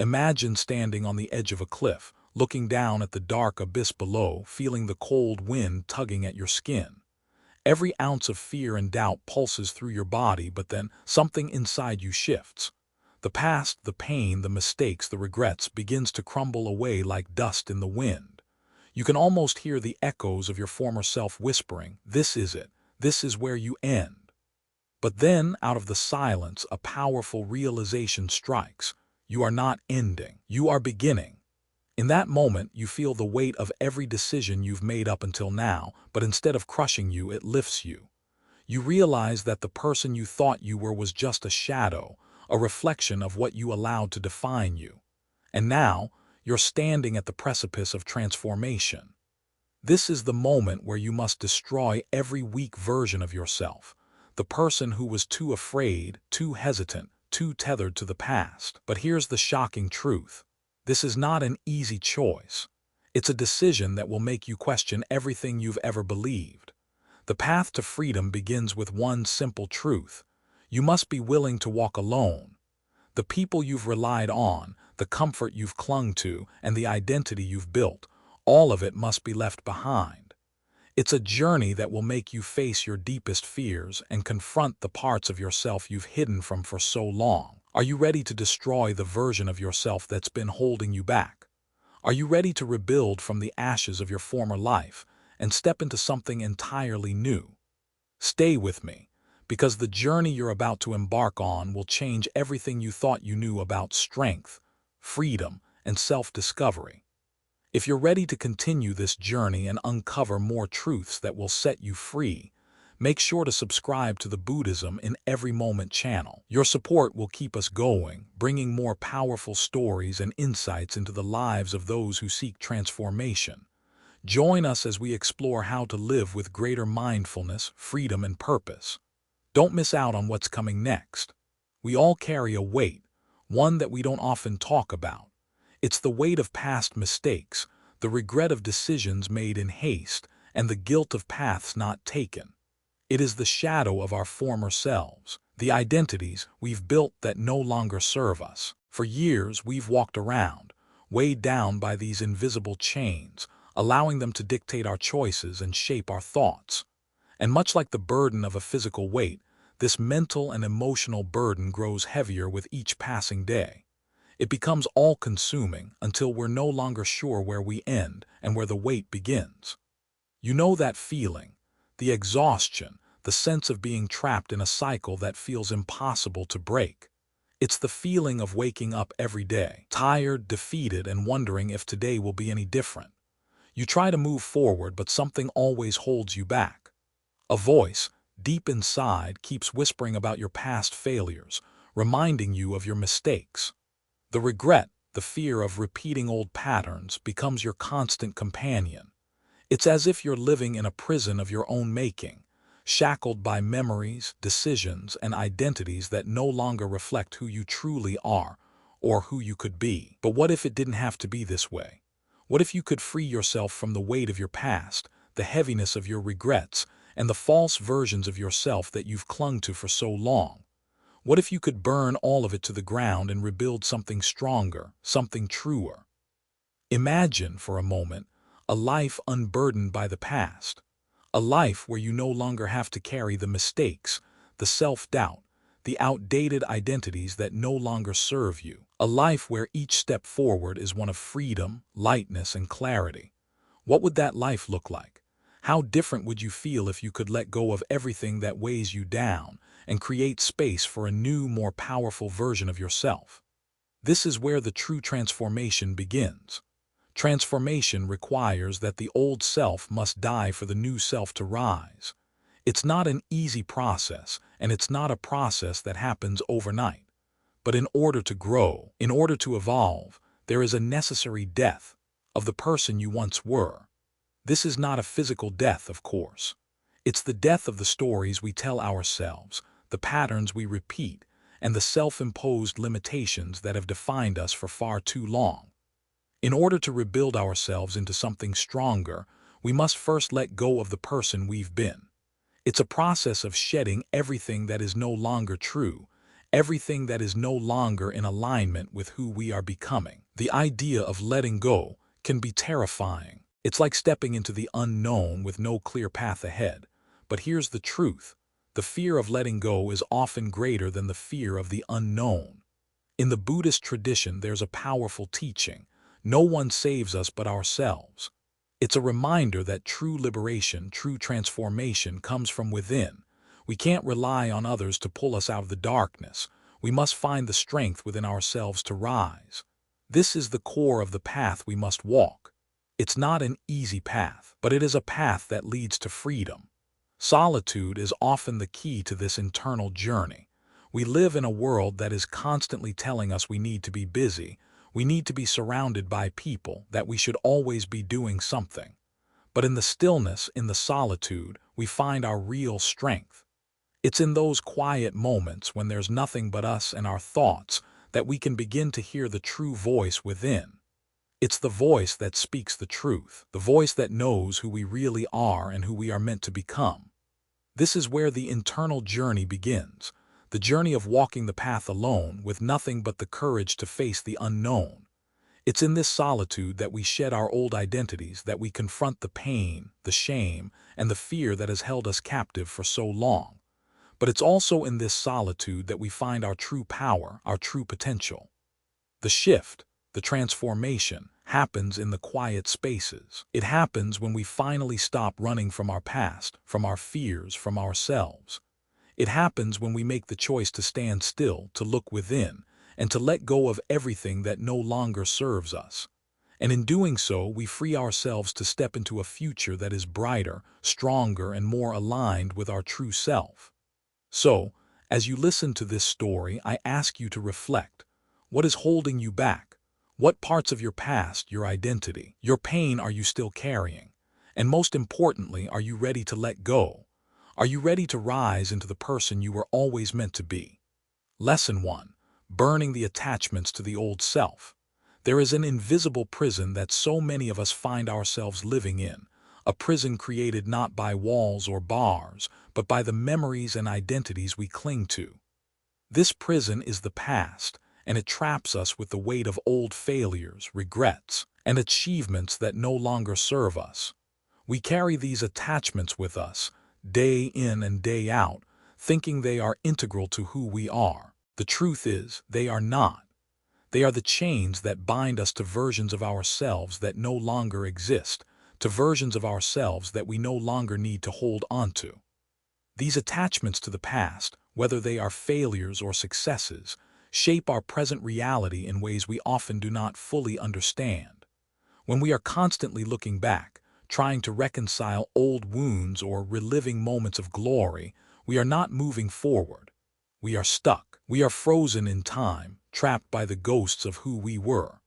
Imagine standing on the edge of a cliff, looking down at the dark abyss below, feeling the cold wind tugging at your skin. Every ounce of fear and doubt pulses through your body, but then something inside you shifts. The past, the pain, the mistakes, the regrets begins to crumble away like dust in the wind. You can almost hear the echoes of your former self whispering, "This is it. This is where you end." But then, out of the silence, a powerful realization strikes. You are not ending. You are beginning. In that moment, you feel the weight of every decision you've made up until now, but instead of crushing you, it lifts you. You realize that the person you thought you were was just a shadow, a reflection of what you allowed to define you. And now, you're standing at the precipice of transformation. This is the moment where you must destroy every weak version of yourself, the person who was too afraid, too hesitant, too tethered to the past. But here's the shocking truth. This is not an easy choice. It's a decision that will make you question everything you've ever believed. The path to freedom begins with one simple truth. You must be willing to walk alone. The people you've relied on, the comfort you've clung to, and the identity you've built, all of it must be left behind. It's a journey that will make you face your deepest fears and confront the parts of yourself you've hidden from for so long. Are you ready to destroy the version of yourself that's been holding you back? Are you ready to rebuild from the ashes of your former life and step into something entirely new? Stay with me, because the journey you're about to embark on will change everything you thought you knew about strength, freedom, and self-discovery. If you're ready to continue this journey and uncover more truths that will set you free, make sure to subscribe to the Buddhism in Every Moment channel. Your support will keep us going, bringing more powerful stories and insights into the lives of those who seek transformation. Join us as we explore how to live with greater mindfulness, freedom, and purpose. Don't miss out on what's coming next. We all carry a weight, one that we don't often talk about. It's the weight of past mistakes, the regret of decisions made in haste, and the guilt of paths not taken. It is the shadow of our former selves, the identities we've built that no longer serve us. For years, we've walked around, weighed down by these invisible chains, allowing them to dictate our choices and shape our thoughts. And much like the burden of a physical weight, this mental and emotional burden grows heavier with each passing day. It becomes all-consuming until we're no longer sure where we end and where the weight begins. You know that feeling, the exhaustion, the sense of being trapped in a cycle that feels impossible to break. It's the feeling of waking up every day, tired, defeated, and wondering if today will be any different. You try to move forward, but something always holds you back. A voice, deep inside, keeps whispering about your past failures, reminding you of your mistakes. The regret, the fear of repeating old patterns, becomes your constant companion. It's as if you're living in a prison of your own making, shackled by memories, decisions, and identities that no longer reflect who you truly are or who you could be. But what if it didn't have to be this way? What if you could free yourself from the weight of your past, the heaviness of your regrets, and the false versions of yourself that you've clung to for so long? What if you could burn all of it to the ground and rebuild something stronger, something truer? Imagine, for a moment, a life unburdened by the past. A life where you no longer have to carry the mistakes, the self-doubt, the outdated identities that no longer serve you. A life where each step forward is one of freedom, lightness, and clarity. What would that life look like? How different would you feel if you could let go of everything that weighs you down and create space for a new, more powerful version of yourself? This is where the true transformation begins. Transformation requires that the old self must die for the new self to rise. It's not an easy process, and it's not a process that happens overnight. But in order to grow, in order to evolve, there is a necessary death of the person you once were. This is not a physical death, of course. It's the death of the stories we tell ourselves, the patterns we repeat, and the self-imposed limitations that have defined us for far too long. In order to rebuild ourselves into something stronger, we must first let go of the person we've been. It's a process of shedding everything that is no longer true, everything that is no longer in alignment with who we are becoming. The idea of letting go can be terrifying. It's like stepping into the unknown with no clear path ahead. But here's the truth. The fear of letting go is often greater than the fear of the unknown. In the Buddhist tradition, there's a powerful teaching. No one saves us but ourselves. It's a reminder that true liberation, true transformation comes from within. We can't rely on others to pull us out of the darkness. We must find the strength within ourselves to rise. This is the core of the path we must walk. It's not an easy path, but it is a path that leads to freedom. Solitude is often the key to this internal journey. We live in a world that is constantly telling us we need to be busy, we need to be surrounded by people, that we should always be doing something. But in the stillness, in the solitude, we find our real strength. It's in those quiet moments when there's nothing but us and our thoughts that we can begin to hear the true voice within. It's the voice that speaks the truth, the voice that knows who we really are and who we are meant to become. This is where the internal journey begins, the journey of walking the path alone with nothing but the courage to face the unknown. It's in this solitude that we shed our old identities, that we confront the pain, the shame, and the fear that has held us captive for so long. But it's also in this solitude that we find our true power, our true potential. The shift, the transformation, happens in the quiet spaces. It happens when we finally stop running from our past, from our fears, from ourselves. It happens when we make the choice to stand still, to look within, and to let go of everything that no longer serves us. And in doing so, we free ourselves to step into a future that is brighter, stronger, and more aligned with our true self. So, as you listen to this story, I ask you to reflect. What is holding you back? What parts of your past, your identity, your pain are you still carrying? And most importantly, are you ready to let go? Are you ready to rise into the person you were always meant to be? Lesson 1. Burning the attachments to the old self. There is an invisible prison that so many of us find ourselves living in, a prison created not by walls or bars, but by the memories and identities we cling to. This prison is the past, and it traps us with the weight of old failures, regrets, and achievements that no longer serve us. We carry these attachments with us, day in and day out, thinking they are integral to who we are. The truth is, they are not. They are the chains that bind us to versions of ourselves that no longer exist, to versions of ourselves that we no longer need to hold onto. These attachments to the past, whether they are failures or successes, shape our present reality in ways we often do not fully understand. When we are constantly looking back, trying to reconcile old wounds or reliving moments of glory, we are not moving forward. We are stuck. We are frozen in time, trapped by the ghosts of who we were.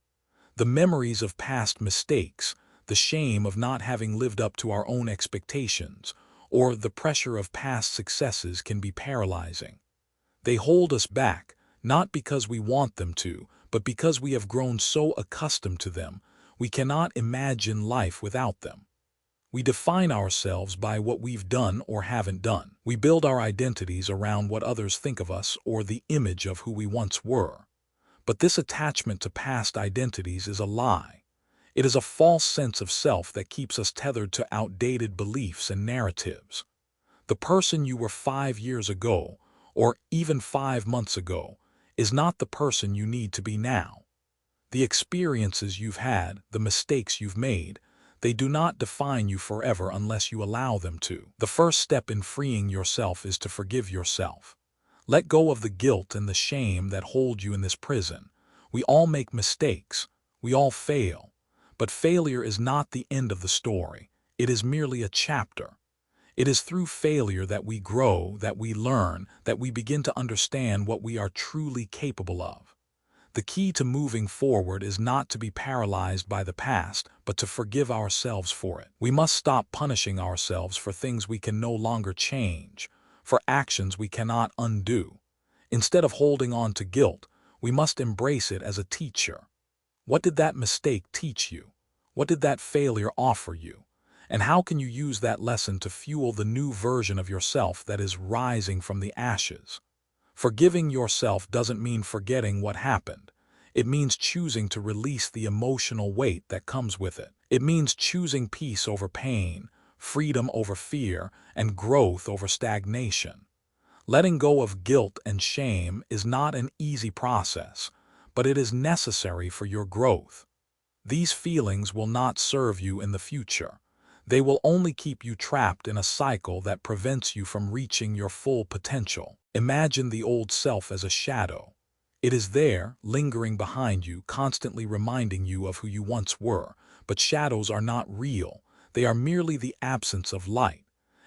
The memories of past mistakes, the shame of not having lived up to our own expectations, or the pressure of past successes can be paralyzing. They hold us back, not because we want them to, but because we have grown so accustomed to them, we cannot imagine life without them. We define ourselves by what we've done or haven't done. We build our identities around what others think of us or the image of who we once were. But this attachment to past identities is a lie. It is a false sense of self that keeps us tethered to outdated beliefs and narratives. The person you were 5 years ago, or even 5 months ago, is not the person you need to be now. The experiences you've had, the mistakes you've made, they do not define you forever unless you allow them to. The first step in freeing yourself is to forgive yourself. Let go of the guilt and the shame that hold you in this prison. We all make mistakes. We all fail. But failure is not the end of the story. It is merely a chapter. It is through failure that we grow, that we learn, that we begin to understand what we are truly capable of. The key to moving forward is not to be paralyzed by the past, but to forgive ourselves for it. We must stop punishing ourselves for things we can no longer change, for actions we cannot undo. Instead of holding on to guilt, we must embrace it as a teacher. What did that mistake teach you? What did that failure offer you? And how can you use that lesson to fuel the new version of yourself that is rising from the ashes? Forgiving yourself doesn't mean forgetting what happened. It means choosing to release the emotional weight that comes with it. It means choosing peace over pain, freedom over fear, and growth over stagnation. Letting go of guilt and shame is not an easy process, but it is necessary for your growth. These feelings will not serve you in the future. They will only keep you trapped in a cycle that prevents you from reaching your full potential. Imagine the old self as a shadow. It is there, lingering behind you, constantly reminding you of who you once were. But shadows are not real. They are merely the absence of light.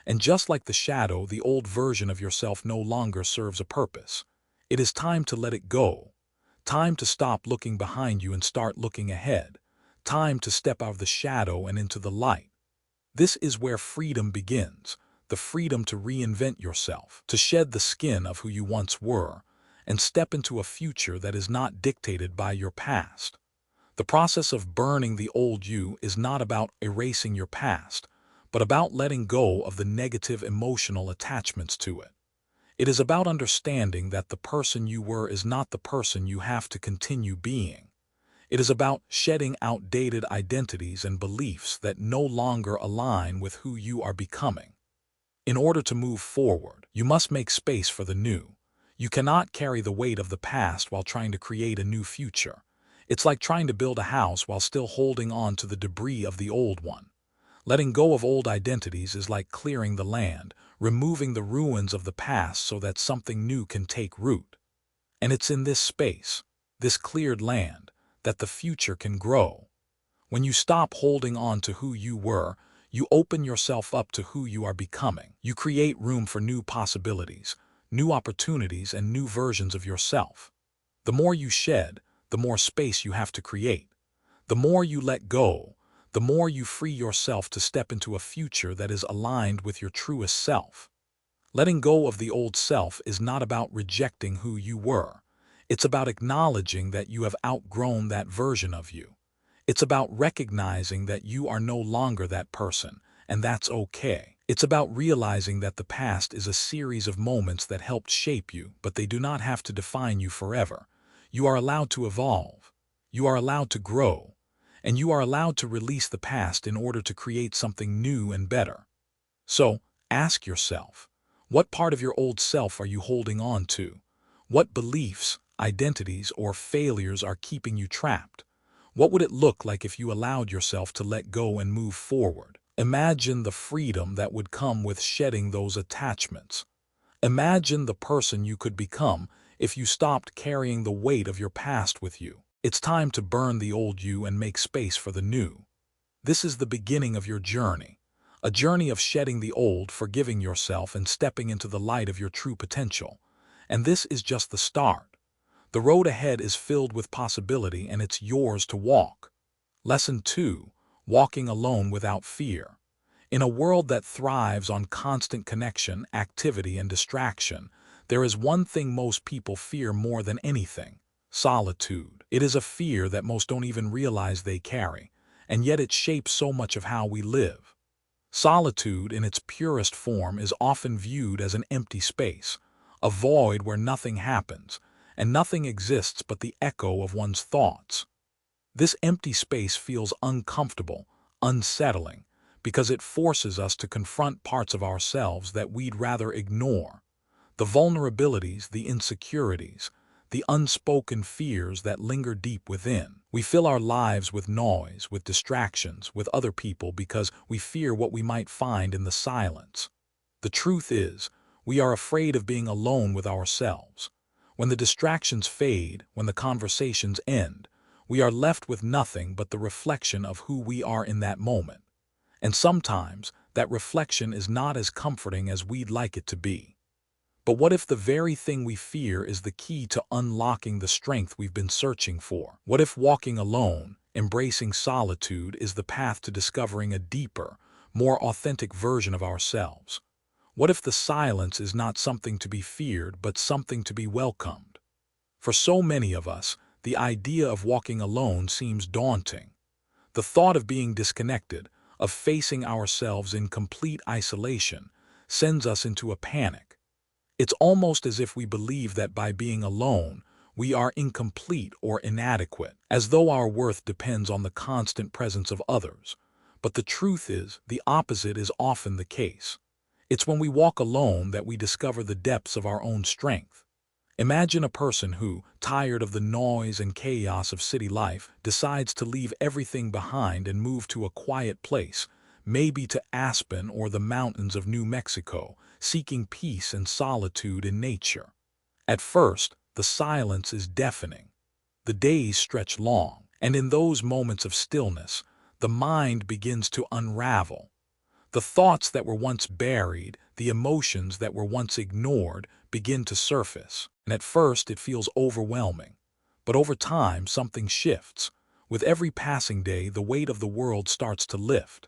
And just like the shadow, the old version of yourself no longer serves a purpose. It is time to let it go. Time to stop looking behind you and start looking ahead. Time to step out of the shadow and into the light. This is where freedom begins, the freedom to reinvent yourself, to shed the skin of who you once were, and step into a future that is not dictated by your past. The process of burning the old you is not about erasing your past, but about letting go of the negative emotional attachments to it. It is about understanding that the person you were is not the person you have to continue being. It is about shedding outdated identities and beliefs that no longer align with who you are becoming. In order to move forward, you must make space for the new. You cannot carry the weight of the past while trying to create a new future. It's like trying to build a house while still holding on to the debris of the old one. Letting go of old identities is like clearing the land, removing the ruins of the past so that something new can take root. And it's in this space, this cleared land, that the future can grow. When you stop holding on to who you were, you open yourself up to who you are becoming. You create room for new possibilities, new opportunities, and new versions of yourself. The more you shed, the more space you have to create. The more you let go, the more you free yourself to step into a future that is aligned with your truest self. Letting go of the old self is not about rejecting who you were. It's about acknowledging that you have outgrown that version of you. It's about recognizing that you are no longer that person, and that's okay. It's about realizing that the past is a series of moments that helped shape you, but they do not have to define you forever. You are allowed to evolve. You are allowed to grow. And you are allowed to release the past in order to create something new and better. So, ask yourself, what part of your old self are you holding on to? What beliefs, identities, or failures are keeping you trapped? What would it look like if you allowed yourself to let go and move forward? Imagine the freedom that would come with shedding those attachments. Imagine the person you could become if you stopped carrying the weight of your past with you. It's time to burn the old you and make space for the new. This is the beginning of your journey. A journey of shedding the old, forgiving yourself, and stepping into the light of your true potential. And this is just the start. The road ahead is filled with possibility, and it's yours to walk. Lesson 2. Walking alone without fear. In a world that thrives on constant connection, activity, and distraction, there is one thing most people fear more than anything: solitude. It is a fear that most don't even realize they carry, and yet it shapes so much of how we live. Solitude, in its purest form, is often viewed as an empty space, a void where nothing happens, and nothing exists but the echo of one's thoughts. This empty space feels uncomfortable, unsettling, because it forces us to confront parts of ourselves that we'd rather ignore. The vulnerabilities, the insecurities, the unspoken fears that linger deep within. We fill our lives with noise, with distractions, with other people because we fear what we might find in the silence. The truth is, we are afraid of being alone with ourselves. When the distractions fade, when the conversations end, we are left with nothing but the reflection of who we are in that moment. And sometimes, that reflection is not as comforting as we'd like it to be. But what if the very thing we fear is the key to unlocking the strength we've been searching for? What if walking alone, embracing solitude, is the path to discovering a deeper, more authentic version of ourselves? What if the silence is not something to be feared, but something to be welcomed? For so many of us, the idea of walking alone seems daunting. The thought of being disconnected, of facing ourselves in complete isolation, sends us into a panic. It's almost as if we believe that by being alone, we are incomplete or inadequate, as though our worth depends on the constant presence of others. But the truth is, the opposite is often the case. It's when we walk alone that we discover the depths of our own strength. Imagine a person who, tired of the noise and chaos of city life, decides to leave everything behind and move to a quiet place, maybe to Aspen or the mountains of New Mexico, seeking peace and solitude in nature. At first, the silence is deafening. The days stretch long, and in those moments of stillness, the mind begins to unravel. The thoughts that were once buried, the emotions that were once ignored, begin to surface. And at first it feels overwhelming. But over time, something shifts. With every passing day, the weight of the world starts to lift.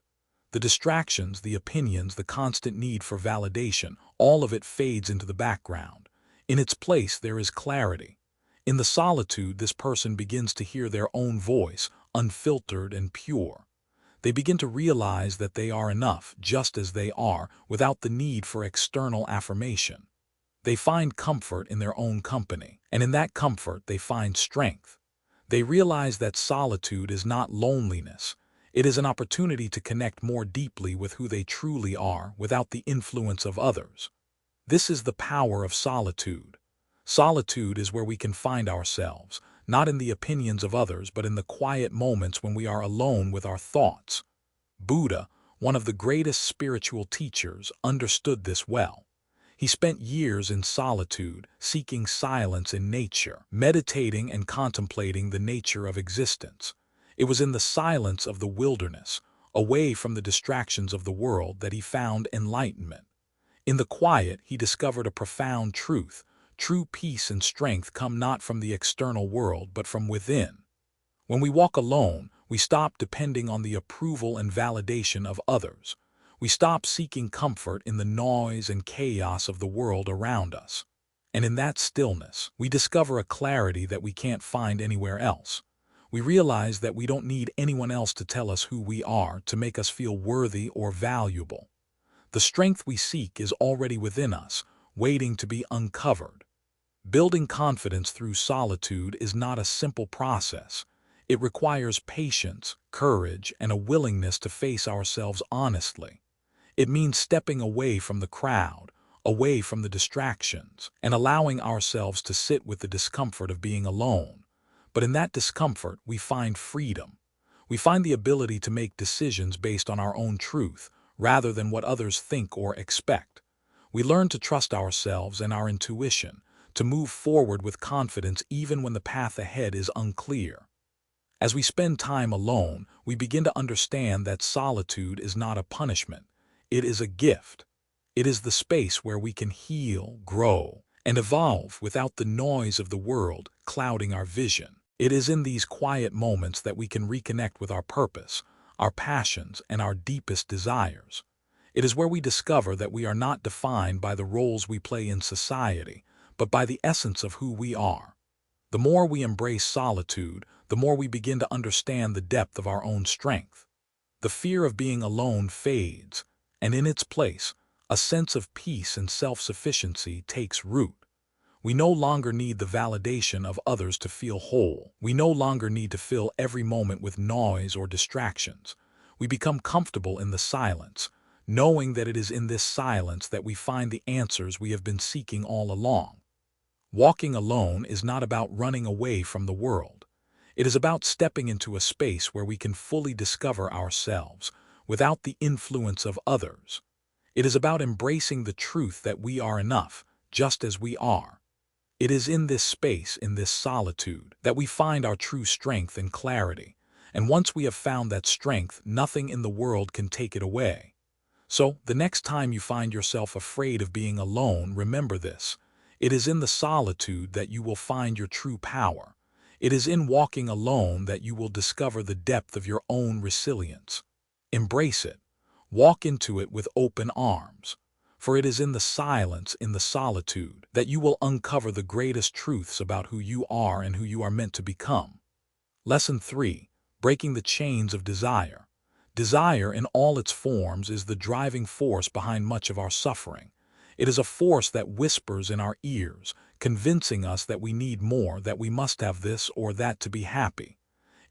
The distractions, the opinions, the constant need for validation, all of it fades into the background. In its place, there is clarity. In the solitude, this person begins to hear their own voice, unfiltered and pure. They begin to realize that they are enough just as they are, without the need for external affirmation. They find comfort in their own company, and in that comfort they find strength. They realize that solitude is not loneliness. It is an opportunity to connect more deeply with who they truly are without the influence of others. This is the power of solitude. Solitude is where we can find ourselves, not in the opinions of others, but in the quiet moments when we are alone with our thoughts. Buddha, one of the greatest spiritual teachers, understood this well. He spent years in solitude, seeking silence in nature, meditating and contemplating the nature of existence. It was in the silence of the wilderness, away from the distractions of the world, that he found enlightenment. In the quiet, he discovered a profound truth. True peace and strength come not from the external world, but from within. When we walk alone, we stop depending on the approval and validation of others. We stop seeking comfort in the noise and chaos of the world around us. And in that stillness, we discover a clarity that we can't find anywhere else. We realize that we don't need anyone else to tell us who we are, to make us feel worthy or valuable. The strength we seek is already within us, waiting to be uncovered. Building confidence through solitude is not a simple process. It requires patience, courage, and a willingness to face ourselves honestly. It means stepping away from the crowd, away from the distractions, and allowing ourselves to sit with the discomfort of being alone. But in that discomfort, we find freedom. We find the ability to make decisions based on our own truth, rather than what others think or expect. We learn to trust ourselves and our intuition, to move forward with confidence even when the path ahead is unclear. As we spend time alone, we begin to understand that solitude is not a punishment. It is a gift. It is the space where we can heal, grow, and evolve without the noise of the world clouding our vision. It is in these quiet moments that we can reconnect with our purpose, our passions, and our deepest desires. It is where we discover that we are not defined by the roles we play in society, but by the essence of who we are. The more we embrace solitude, the more we begin to understand the depth of our own strength. The fear of being alone fades, and in its place, a sense of peace and self-sufficiency takes root. We no longer need the validation of others to feel whole. We no longer need to fill every moment with noise or distractions. We become comfortable in the silence, knowing that it is in this silence that we find the answers we have been seeking all along. Walking alone is not about running away from the world. It is about stepping into a space where we can fully discover ourselves, without the influence of others. It is about embracing the truth that we are enough, just as we are. It is in this space, in this solitude, that we find our true strength and clarity. And once we have found that strength, nothing in the world can take it away. So, the next time you find yourself afraid of being alone, remember this. It is in the solitude that you will find your true power. It is in walking alone that you will discover the depth of your own resilience. Embrace it. Walk into it with open arms. For it is in the silence, in the solitude, that you will uncover the greatest truths about who you are and who you are meant to become. Lesson 3. Breaking the chains of desire. Desire in all its forms is the driving force behind much of our suffering. It is a force that whispers in our ears, convincing us that we need more, that we must have this or that to be happy.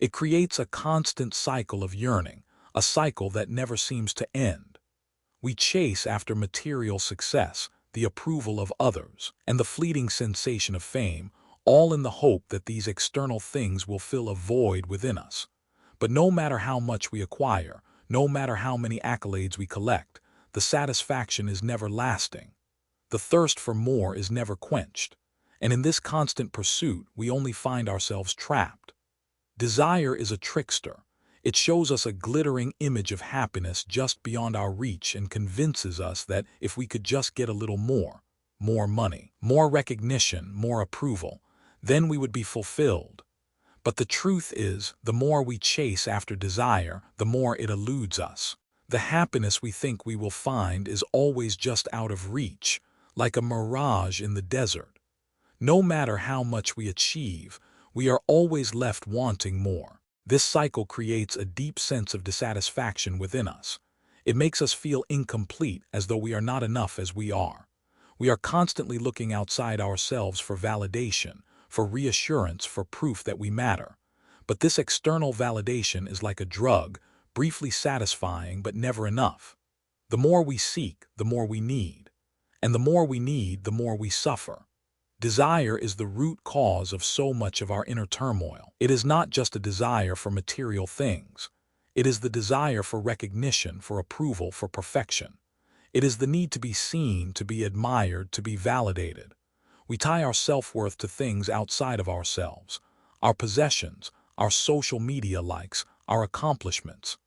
It creates a constant cycle of yearning, a cycle that never seems to end. We chase after material success, the approval of others, and the fleeting sensation of fame, all in the hope that these external things will fill a void within us. But no matter how much we acquire, no matter how many accolades we collect, the satisfaction is never lasting. The thirst for more is never quenched. And in this constant pursuit, we only find ourselves trapped. Desire is a trickster. It shows us a glittering image of happiness just beyond our reach and convinces us that if we could just get a little more money, more recognition, more approval, then we would be fulfilled. But the truth is, the more we chase after desire, the more it eludes us. The happiness we think we will find is always just out of reach, like a mirage in the desert. No matter how much we achieve, we are always left wanting more. This cycle creates a deep sense of dissatisfaction within us. It makes us feel incomplete, as though we are not enough as we are. We are constantly looking outside ourselves for validation, for reassurance, for proof that we matter. But this external validation is like a drug, briefly satisfying but never enough. The more we seek, the more we need. And the more we need, the more we suffer. Desire is the root cause of so much of our inner turmoil. It is not just a desire for material things. It is the desire for recognition, for approval, for perfection. It is the need to be seen, to be admired, to be validated. We tie our self-worth to things outside of ourselves, our possessions, our social media likes, our accomplishments.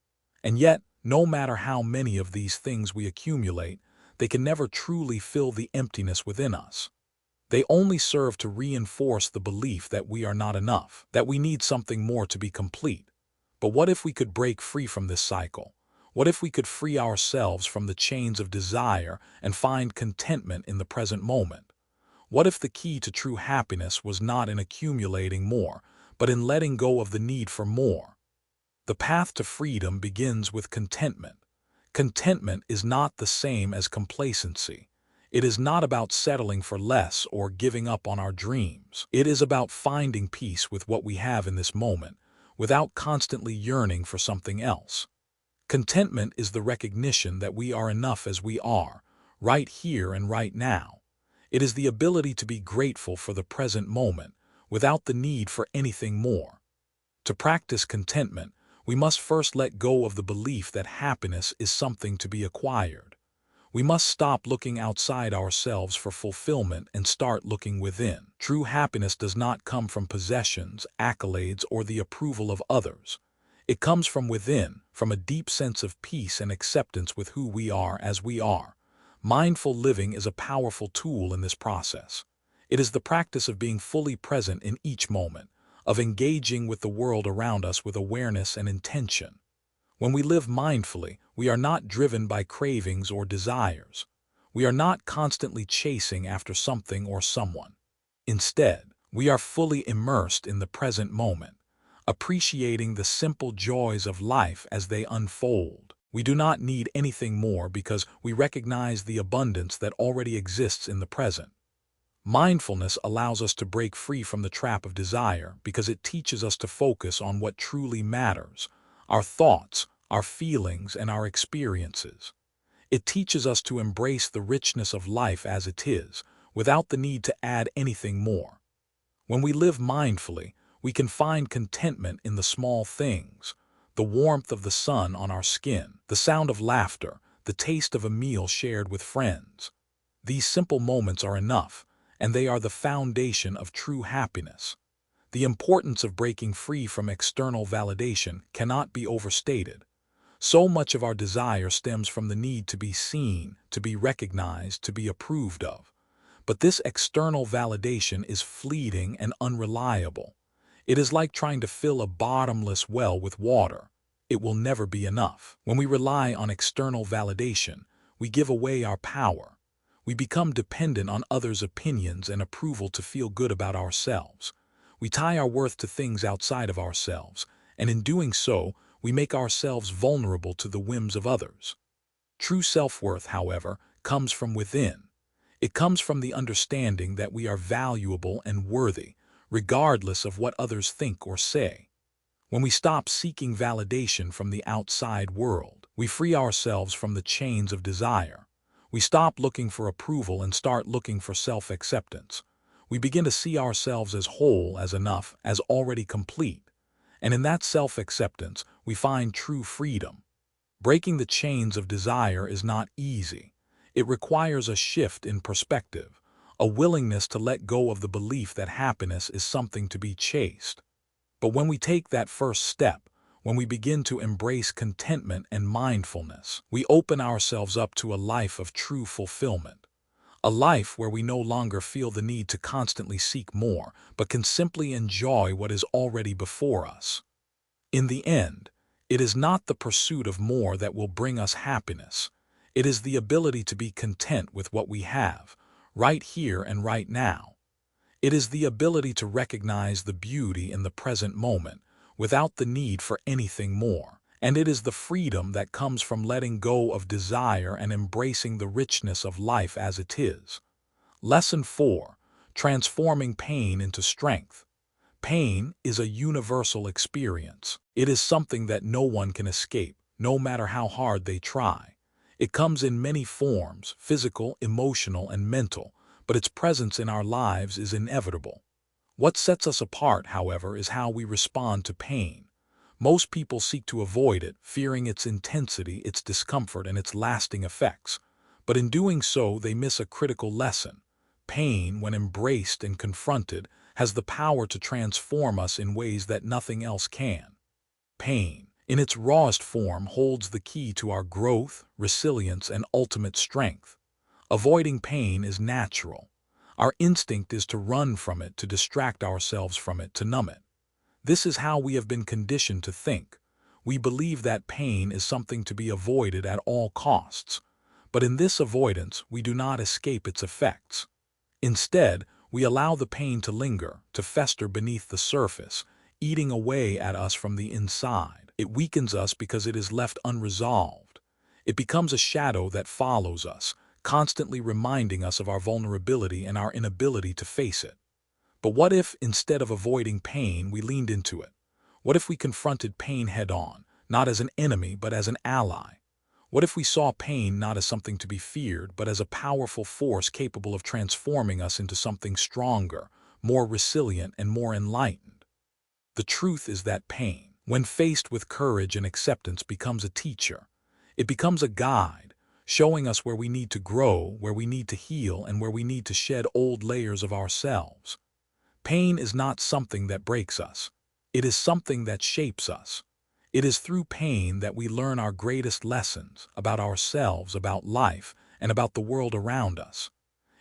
And yet, no matter how many of these things we accumulate, they can never truly fill the emptiness within us. They only serve to reinforce the belief that we are not enough, that we need something more to be complete. But what if we could break free from this cycle? What if we could free ourselves from the chains of desire and find contentment in the present moment? What if the key to true happiness was not in accumulating more, but in letting go of the need for more? The path to freedom begins with contentment. Contentment is not the same as complacency. It is not about settling for less or giving up on our dreams. It is about finding peace with what we have in this moment, without constantly yearning for something else. Contentment is the recognition that we are enough as we are, right here and right now. It is the ability to be grateful for the present moment, without the need for anything more. To practice contentment, we must first let go of the belief that happiness is something to be acquired. We must stop looking outside ourselves for fulfillment and start looking within. True happiness does not come from possessions, accolades, or the approval of others. It comes from within, from a deep sense of peace and acceptance with who we are as we are. Mindful living is a powerful tool in this process. It is the practice of being fully present in each moment, of engaging with the world around us with awareness and intention. When we live mindfully, we are not driven by cravings or desires. We are not constantly chasing after something or someone. Instead, we are fully immersed in the present moment, appreciating the simple joys of life as they unfold. We do not need anything more because we recognize the abundance that already exists in the present. Mindfulness allows us to break free from the trap of desire because it teaches us to focus on what truly matters: our thoughts, our feelings, and our experiences. It teaches us to embrace the richness of life as it is, without the need to add anything more. When we live mindfully, we can find contentment in the small things: the warmth of the sun on our skin, the sound of laughter, the taste of a meal shared with friends. These simple moments are enough, and they are the foundation of true happiness. The importance of breaking free from external validation cannot be overstated. So much of our desire stems from the need to be seen, to be recognized, to be approved of. But this external validation is fleeting and unreliable. It is like trying to fill a bottomless well with water. It will never be enough. When we rely on external validation, we give away our power. We become dependent on others' opinions and approval to feel good about ourselves. We tie our worth to things outside of ourselves, and in doing so, we make ourselves vulnerable to the whims of others. True self-worth, however, comes from within. It comes from the understanding that we are valuable and worthy, regardless of what others think or say. When we stop seeking validation from the outside world, we free ourselves from the chains of desire. We stop looking for approval and start looking for self-acceptance. We begin to see ourselves as whole, as enough, as already complete. And in that self-acceptance, we find true freedom. Breaking the chains of desire is not easy. It requires a shift in perspective, a willingness to let go of the belief that happiness is something to be chased. But when we take that first step, when we begin to embrace contentment and mindfulness, we open ourselves up to a life of true fulfillment. A life where we no longer feel the need to constantly seek more, but can simply enjoy what is already before us. In the end, it is not the pursuit of more that will bring us happiness. It is the ability to be content with what we have, right here and right now. It is the ability to recognize the beauty in the present moment without the need for anything more. And it is the freedom that comes from letting go of desire and embracing the richness of life as it is. Lesson 4. Transforming pain into strength. Pain is a universal experience. It is something that no one can escape, no matter how hard they try. It comes in many forms, physical, emotional, and mental, but its presence in our lives is inevitable. What sets us apart, however, is how we respond to pain. Most people seek to avoid it, fearing its intensity, its discomfort, and its lasting effects. But in doing so, they miss a critical lesson. Pain, when embraced and confronted, has the power to transform us in ways that nothing else can. Pain, in its rawest form, holds the key to our growth, resilience, and ultimate strength. Avoiding pain is natural. Our instinct is to run from it, to distract ourselves from it, to numb it. This is how we have been conditioned to think. We believe that pain is something to be avoided at all costs. But in this avoidance, we do not escape its effects. Instead, we allow the pain to linger, to fester beneath the surface, eating away at us from the inside. It weakens us because it is left unresolved. It becomes a shadow that follows us, constantly reminding us of our vulnerability and our inability to face it. But what if, instead of avoiding pain, we leaned into it? What if we confronted pain head-on, not as an enemy, but as an ally? What if we saw pain not as something to be feared, but as a powerful force capable of transforming us into something stronger, more resilient, and more enlightened? The truth is that pain, when faced with courage and acceptance, becomes a teacher. It becomes a guide, showing us where we need to grow, where we need to heal, and where we need to shed old layers of ourselves. Pain is not something that breaks us. It is something that shapes us. It is through pain that we learn our greatest lessons about ourselves, about life, and about the world around us.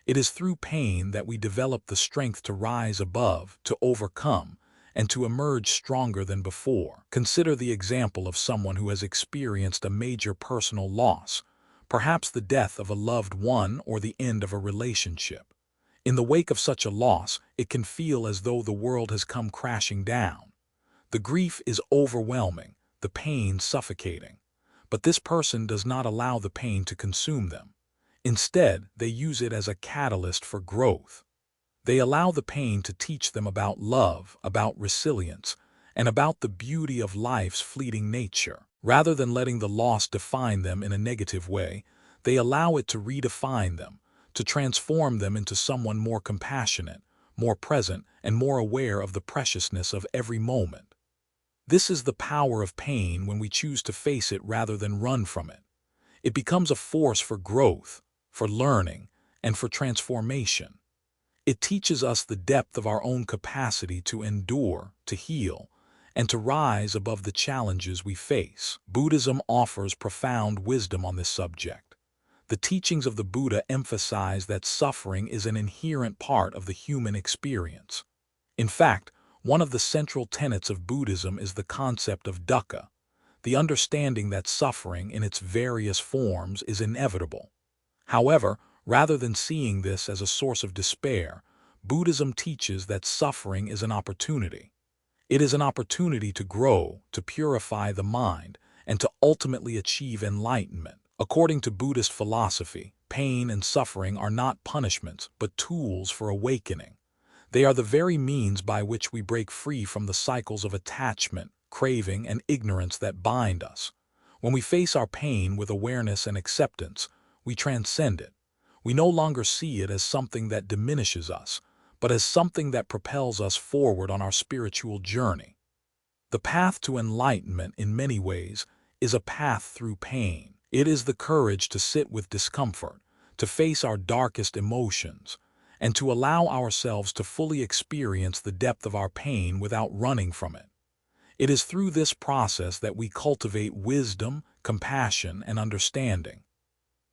It is through pain that we develop the strength to rise above, to overcome, and to emerge stronger than before. Consider the example of someone who has experienced a major personal loss, perhaps the death of a loved one or the end of a relationship. In the wake of such a loss, it can feel as though the world has come crashing down. The grief is overwhelming, the pain suffocating. But this person does not allow the pain to consume them. Instead, they use it as a catalyst for growth. They allow the pain to teach them about love, about resilience, and about the beauty of life's fleeting nature. Rather than letting the loss define them in a negative way, they allow it to redefine them, to transform them into someone more compassionate, more present, and more aware of the preciousness of every moment. This is the power of pain when we choose to face it rather than run from it. It becomes a force for growth, for learning, and for transformation. It teaches us the depth of our own capacity to endure, to heal, and to rise above the challenges we face. Buddhism offers profound wisdom on this subject. The teachings of the Buddha emphasize that suffering is an inherent part of the human experience. In fact, one of the central tenets of Buddhism is the concept of dukkha, the understanding that suffering in its various forms is inevitable. However, rather than seeing this as a source of despair, Buddhism teaches that suffering is an opportunity. It is an opportunity to grow, to purify the mind, and to ultimately achieve enlightenment. According to Buddhist philosophy, pain and suffering are not punishments, but tools for awakening. They are the very means by which we break free from the cycles of attachment, craving, and ignorance that bind us. When we face our pain with awareness and acceptance, we transcend it. We no longer see it as something that diminishes us, but as something that propels us forward on our spiritual journey. The path to enlightenment, in many ways, is a path through pain. It is the courage to sit with discomfort, to face our darkest emotions, and to allow ourselves to fully experience the depth of our pain without running from it. It is through this process that we cultivate wisdom, compassion, and understanding.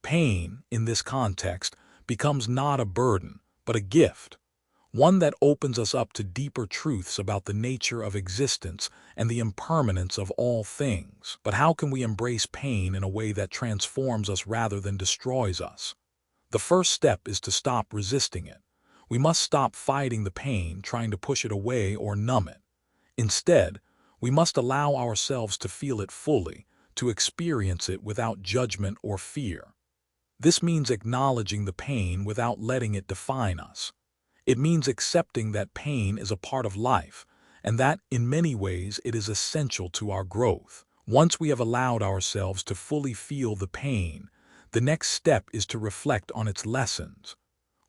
Pain, in this context, becomes not a burden, but a gift, one that opens us up to deeper truths about the nature of existence and the impermanence of all things. But how can we embrace pain in a way that transforms us rather than destroys us? The first step is to stop resisting it. We must stop fighting the pain, trying to push it away or numb it. Instead, we must allow ourselves to feel it fully, to experience it without judgment or fear. This means acknowledging the pain without letting it define us. It means accepting that pain is a part of life, and that, in many ways, it is essential to our growth. Once we have allowed ourselves to fully feel the pain, the next step is to reflect on its lessons.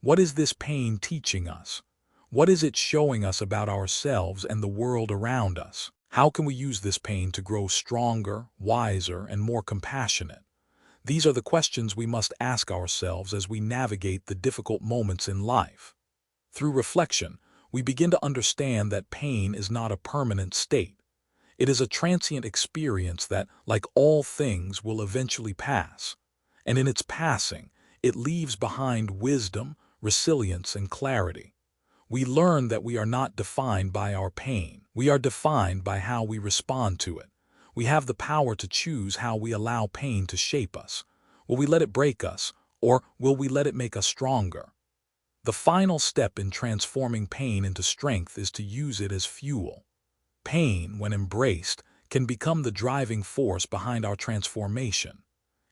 What is this pain teaching us? What is it showing us about ourselves and the world around us? How can we use this pain to grow stronger, wiser, and more compassionate? These are the questions we must ask ourselves as we navigate the difficult moments in life. Through reflection, we begin to understand that pain is not a permanent state. It is a transient experience that, like all things, will eventually pass. And in its passing, it leaves behind wisdom, resilience, and clarity. We learn that we are not defined by our pain. We are defined by how we respond to it. We have the power to choose how we allow pain to shape us. Will we let it break us, or will we let it make us stronger? The final step in transforming pain into strength is to use it as fuel. Pain, when embraced, can become the driving force behind our transformation.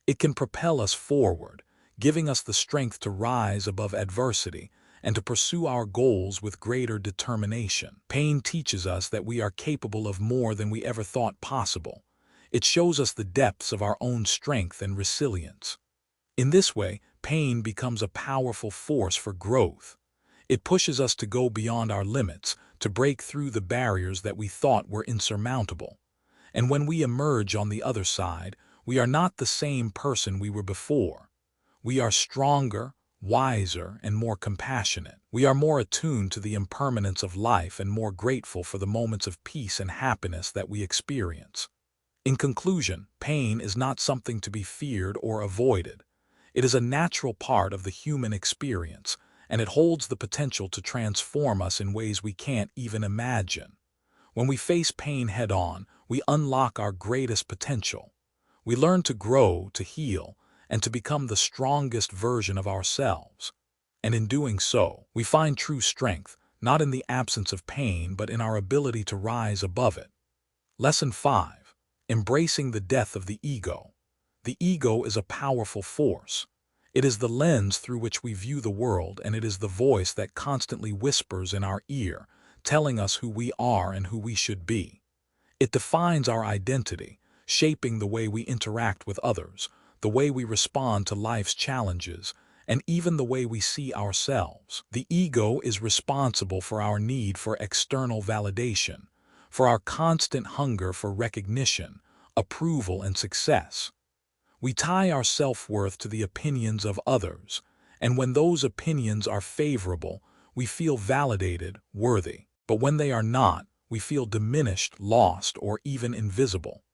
It can propel us forward, giving us the strength to rise above adversity and to pursue our goals with greater determination. Pain teaches us that we are capable of more than we ever thought possible. It shows us the depths of our own strength and resilience. In this way, pain becomes a powerful force for growth. It pushes us to go beyond our limits, to break through the barriers that we thought were insurmountable. And when we emerge on the other side, we are not the same person we were before. We are stronger, wiser, and more compassionate. We are more attuned to the impermanence of life and more grateful for the moments of peace and happiness that we experience. In conclusion, pain is not something to be feared or avoided. It is a natural part of the human experience, and it holds the potential to transform us in ways we can't even imagine. When we face pain head-on, we unlock our greatest potential. We learn to grow, to heal, and to become the strongest version of ourselves. And in doing so, we find true strength, not in the absence of pain, but in our ability to rise above it. Lesson 5. Embracing the death of the ego. The ego is a powerful force. It is the lens through which we view the world, and it is the voice that constantly whispers in our ear, telling us who we are and who we should be. It defines our identity, shaping the way we interact with others, the way we respond to life's challenges, and even the way we see ourselves. The ego is responsible for our need for external validation, for our constant hunger for recognition, approval, and success. We tie our self-worth to the opinions of others, and when those opinions are favorable, we feel validated, worthy. But when they are not, we feel diminished, lost, or even invisible.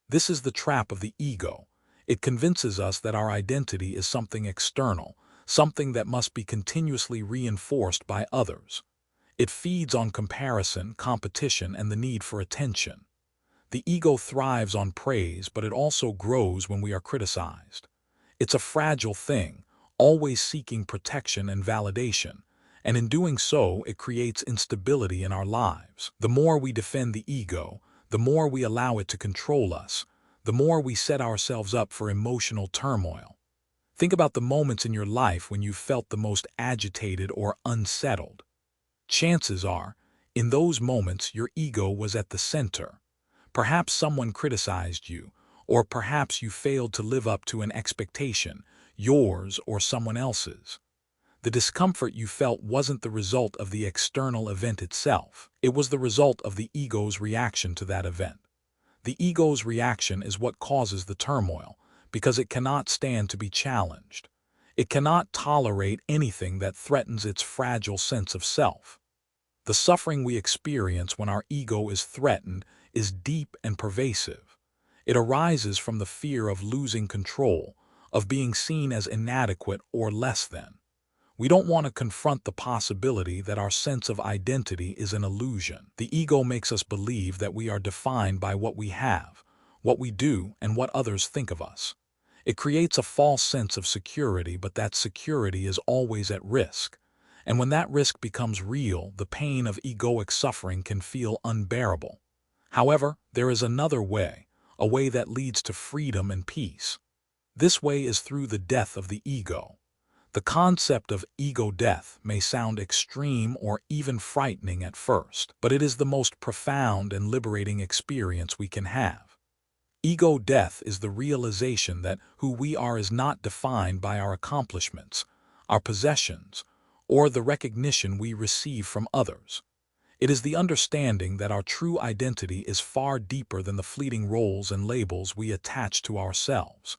This is the trap of the ego. It convinces us that our identity is something external, something that must be continuously reinforced by others. It feeds on comparison, competition, and the need for attention. The ego thrives on praise, but it also grows when we are criticized. It's a fragile thing, always seeking protection and validation, and in doing so, it creates instability in our lives. The more we defend the ego, the more we allow it to control us, the more we set ourselves up for emotional turmoil. Think about the moments in your life when you felt the most agitated or unsettled. Chances are, in those moments, your ego was at the center. Perhaps someone criticized you, or perhaps you failed to live up to an expectation, yours or someone else's. The discomfort you felt wasn't the result of the external event itself. It was the result of the ego's reaction to that event. The ego's reaction is what causes the turmoil, because it cannot stand to be challenged. It cannot tolerate anything that threatens its fragile sense of self. The suffering we experience when our ego is threatened is deep and pervasive. It arises from the fear of losing control, of being seen as inadequate or less than. We don't want to confront the possibility that our sense of identity is an illusion. The ego makes us believe that we are defined by what we have, what we do, and what others think of us. It creates a false sense of security, but that security is always at risk. And when that risk becomes real, the pain of egoic suffering can feel unbearable. However, there is another way, a way that leads to freedom and peace. This way is through the death of the ego. The concept of ego death may sound extreme or even frightening at first, but it is the most profound and liberating experience we can have. Ego death is the realization that who we are is not defined by our accomplishments, our possessions, or the recognition we receive from others. It is the understanding that our true identity is far deeper than the fleeting roles and labels we attach to ourselves.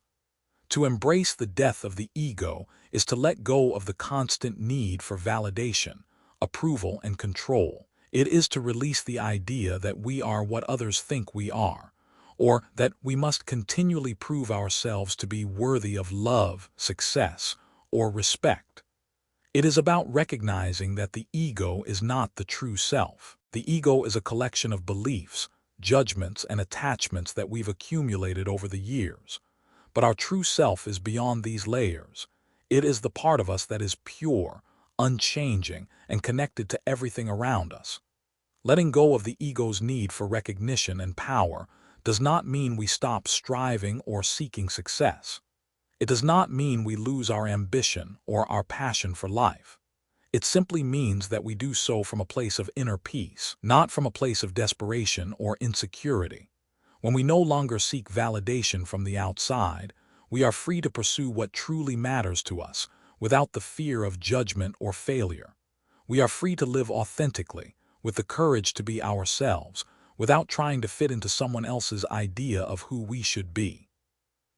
To embrace the death of the ego is to let go of the constant need for validation, approval, and control. It is to release the idea that we are what others think we are, or that we must continually prove ourselves to be worthy of love, success, or respect. It is about recognizing that the ego is not the true self. The ego is a collection of beliefs, judgments, and attachments that we've accumulated over the years. But our true self is beyond these layers. It is the part of us that is pure, unchanging, and connected to everything around us. Letting go of the ego's need for recognition and power does not mean we stop striving or seeking success. It does not mean we lose our ambition or our passion for life. It simply means that we do so from a place of inner peace, not from a place of desperation or insecurity. When we no longer seek validation from the outside, we are free to pursue what truly matters to us, without the fear of judgment or failure. We are free to live authentically, with the courage to be ourselves, without trying to fit into someone else's idea of who we should be.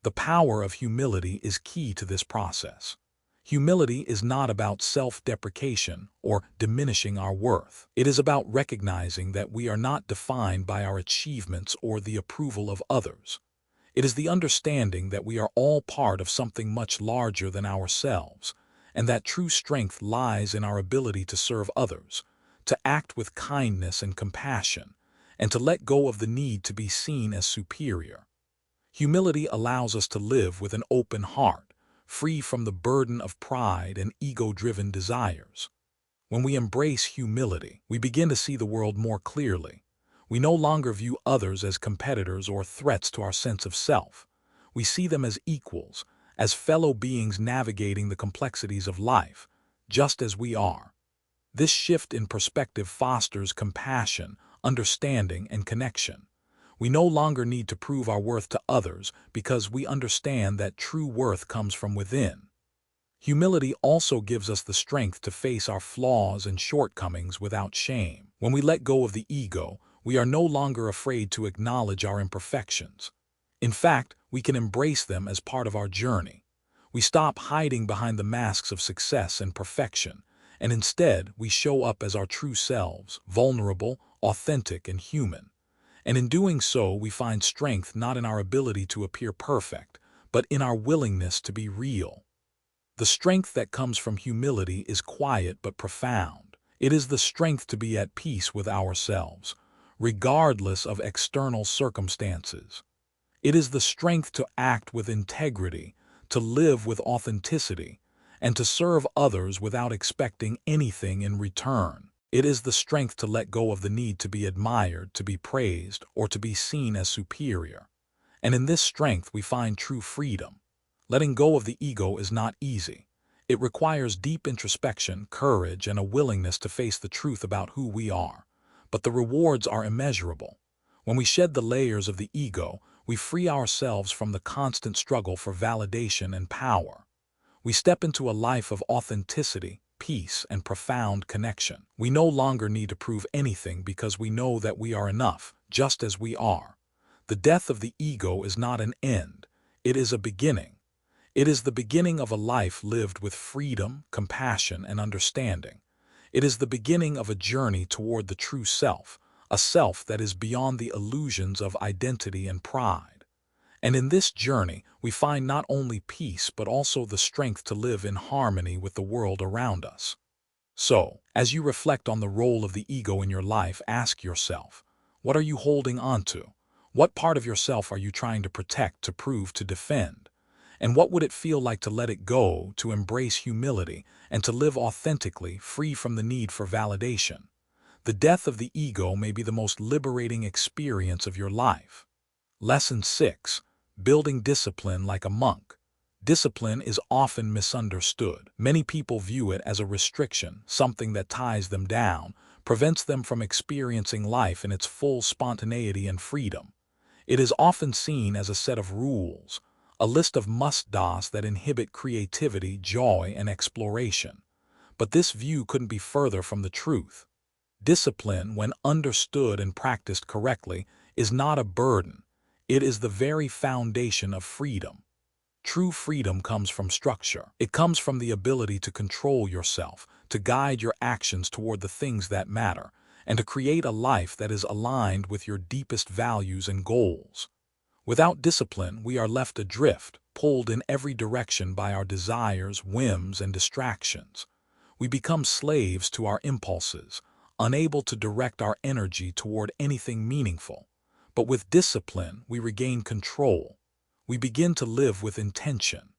The power of humility is key to this process. Humility is not about self-deprecation or diminishing our worth. It is about recognizing that we are not defined by our achievements or the approval of others. It is the understanding that we are all part of something much larger than ourselves, and that true strength lies in our ability to serve others, to act with kindness and compassion, and to let go of the need to be seen as superior. Humility allows us to live with an open heart, free from the burden of pride and ego-driven desires. When we embrace humility, we begin to see the world more clearly. We no longer view others as competitors or threats to our sense of self. We see them as equals, as fellow beings navigating the complexities of life, just as we are. This shift in perspective fosters compassion, understanding, and connection. We no longer need to prove our worth to others because we understand that true worth comes from within. Humility also gives us the strength to face our flaws and shortcomings without shame. When we let go of the ego, we are no longer afraid to acknowledge our imperfections. In fact, we can embrace them as part of our journey. We stop hiding behind the masks of success and perfection, and instead we show up as our true selves, vulnerable, authentic, and human. And in doing so, we find strength not in our ability to appear perfect, but in our willingness to be real. The strength that comes from humility is quiet but profound. It is the strength to be at peace with ourselves, regardless of external circumstances. It is the strength to act with integrity, to live with authenticity, and to serve others without expecting anything in return. It is the strength to let go of the need to be admired, to be praised, or to be seen as superior. And in this strength we find true freedom. Letting go of the ego is not easy. It requires deep introspection, courage, and a willingness to face the truth about who we are. But the rewards are immeasurable. When we shed the layers of the ego, we free ourselves from the constant struggle for validation and power. We step into a life of authenticity, peace, and profound connection. We no longer need to prove anything because we know that we are enough, just as we are. The death of the ego is not an end, it is a beginning. It is the beginning of a life lived with freedom, compassion, and understanding. It is the beginning of a journey toward the true self, a self that is beyond the illusions of identity and pride. And in this journey, we find not only peace but also the strength to live in harmony with the world around us. So, as you reflect on the role of the ego in your life, ask yourself, what are you holding on to? What part of yourself are you trying to protect, to prove, to defend? And what would it feel like to let it go, to embrace humility, and to live authentically, free from the need for validation? The death of the ego may be the most liberating experience of your life. Lesson 6. Building discipline like a monk. Discipline is often misunderstood. Many people view it as a restriction, something that ties them down, prevents them from experiencing life in its full spontaneity and freedom. It is often seen as a set of rules, a list of must-dos that inhibit creativity, joy, and exploration. But this view couldn't be further from the truth. Discipline, when understood and practiced correctly, is not a burden. It is the very foundation of freedom. True freedom comes from structure. It comes from the ability to control yourself, to guide your actions toward the things that matter, and to create a life that is aligned with your deepest values and goals. Without discipline, we are left adrift, pulled in every direction by our desires, whims, and distractions. We become slaves to our impulses, unable to direct our energy toward anything meaningful. But with discipline, we regain control. We begin to live with intention.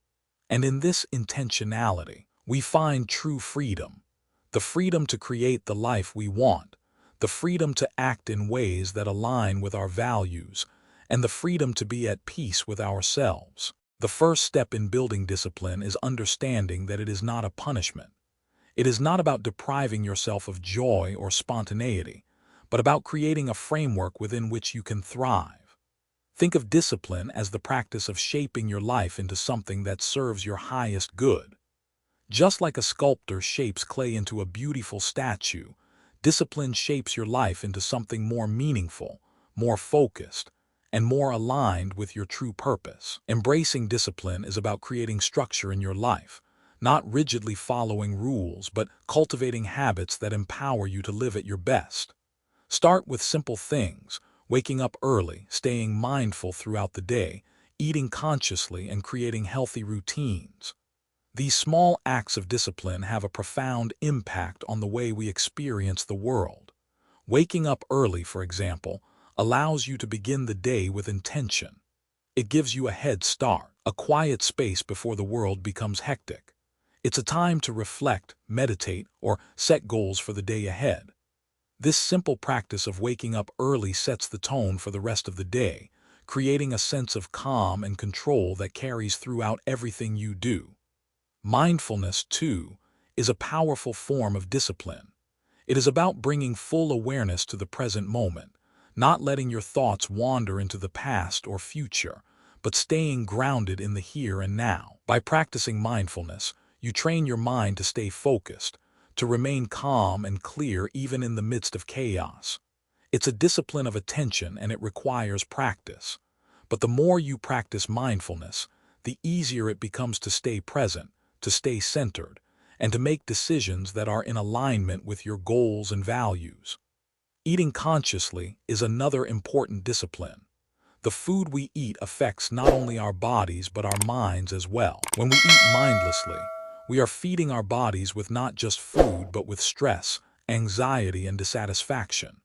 And in this intentionality, we find true freedom. The freedom to create the life we want, the freedom to act in ways that align with our values, and the freedom to be at peace with ourselves. The first step in building discipline is understanding that it is not a punishment. It is not about depriving yourself of joy or spontaneity, but about creating a framework within which you can thrive. Think of discipline as the practice of shaping your life into something that serves your highest good. Just like a sculptor shapes clay into a beautiful statue, discipline shapes your life into something more meaningful, more focused, and more aligned with your true purpose. Embracing discipline is about creating structure in your life, not rigidly following rules, but cultivating habits that empower you to live at your best. Start with simple things: waking up early, staying mindful throughout the day, eating consciously, and creating healthy routines. These small acts of discipline have a profound impact on the way we experience the world. Waking up early, for example, allows you to begin the day with intention. It gives you a head start, a quiet space before the world becomes hectic. It's a time to reflect, meditate, or set goals for the day ahead. This simple practice of waking up early sets the tone for the rest of the day, creating a sense of calm and control that carries throughout everything you do. Mindfulness, too, is a powerful form of discipline. It is about bringing full awareness to the present moment, not letting your thoughts wander into the past or future, but staying grounded in the here and now. By practicing mindfulness, you train your mind to stay focused, to remain calm and clear even in the midst of chaos. It's a discipline of attention, and it requires practice. But the more you practice mindfulness, the easier it becomes to stay present, to stay centered, and to make decisions that are in alignment with your goals and values. Eating consciously is another important discipline. The food we eat affects not only our bodies but our minds as well. When we eat mindlessly, we are feeding our bodies with not just food but with stress, anxiety, and dissatisfaction.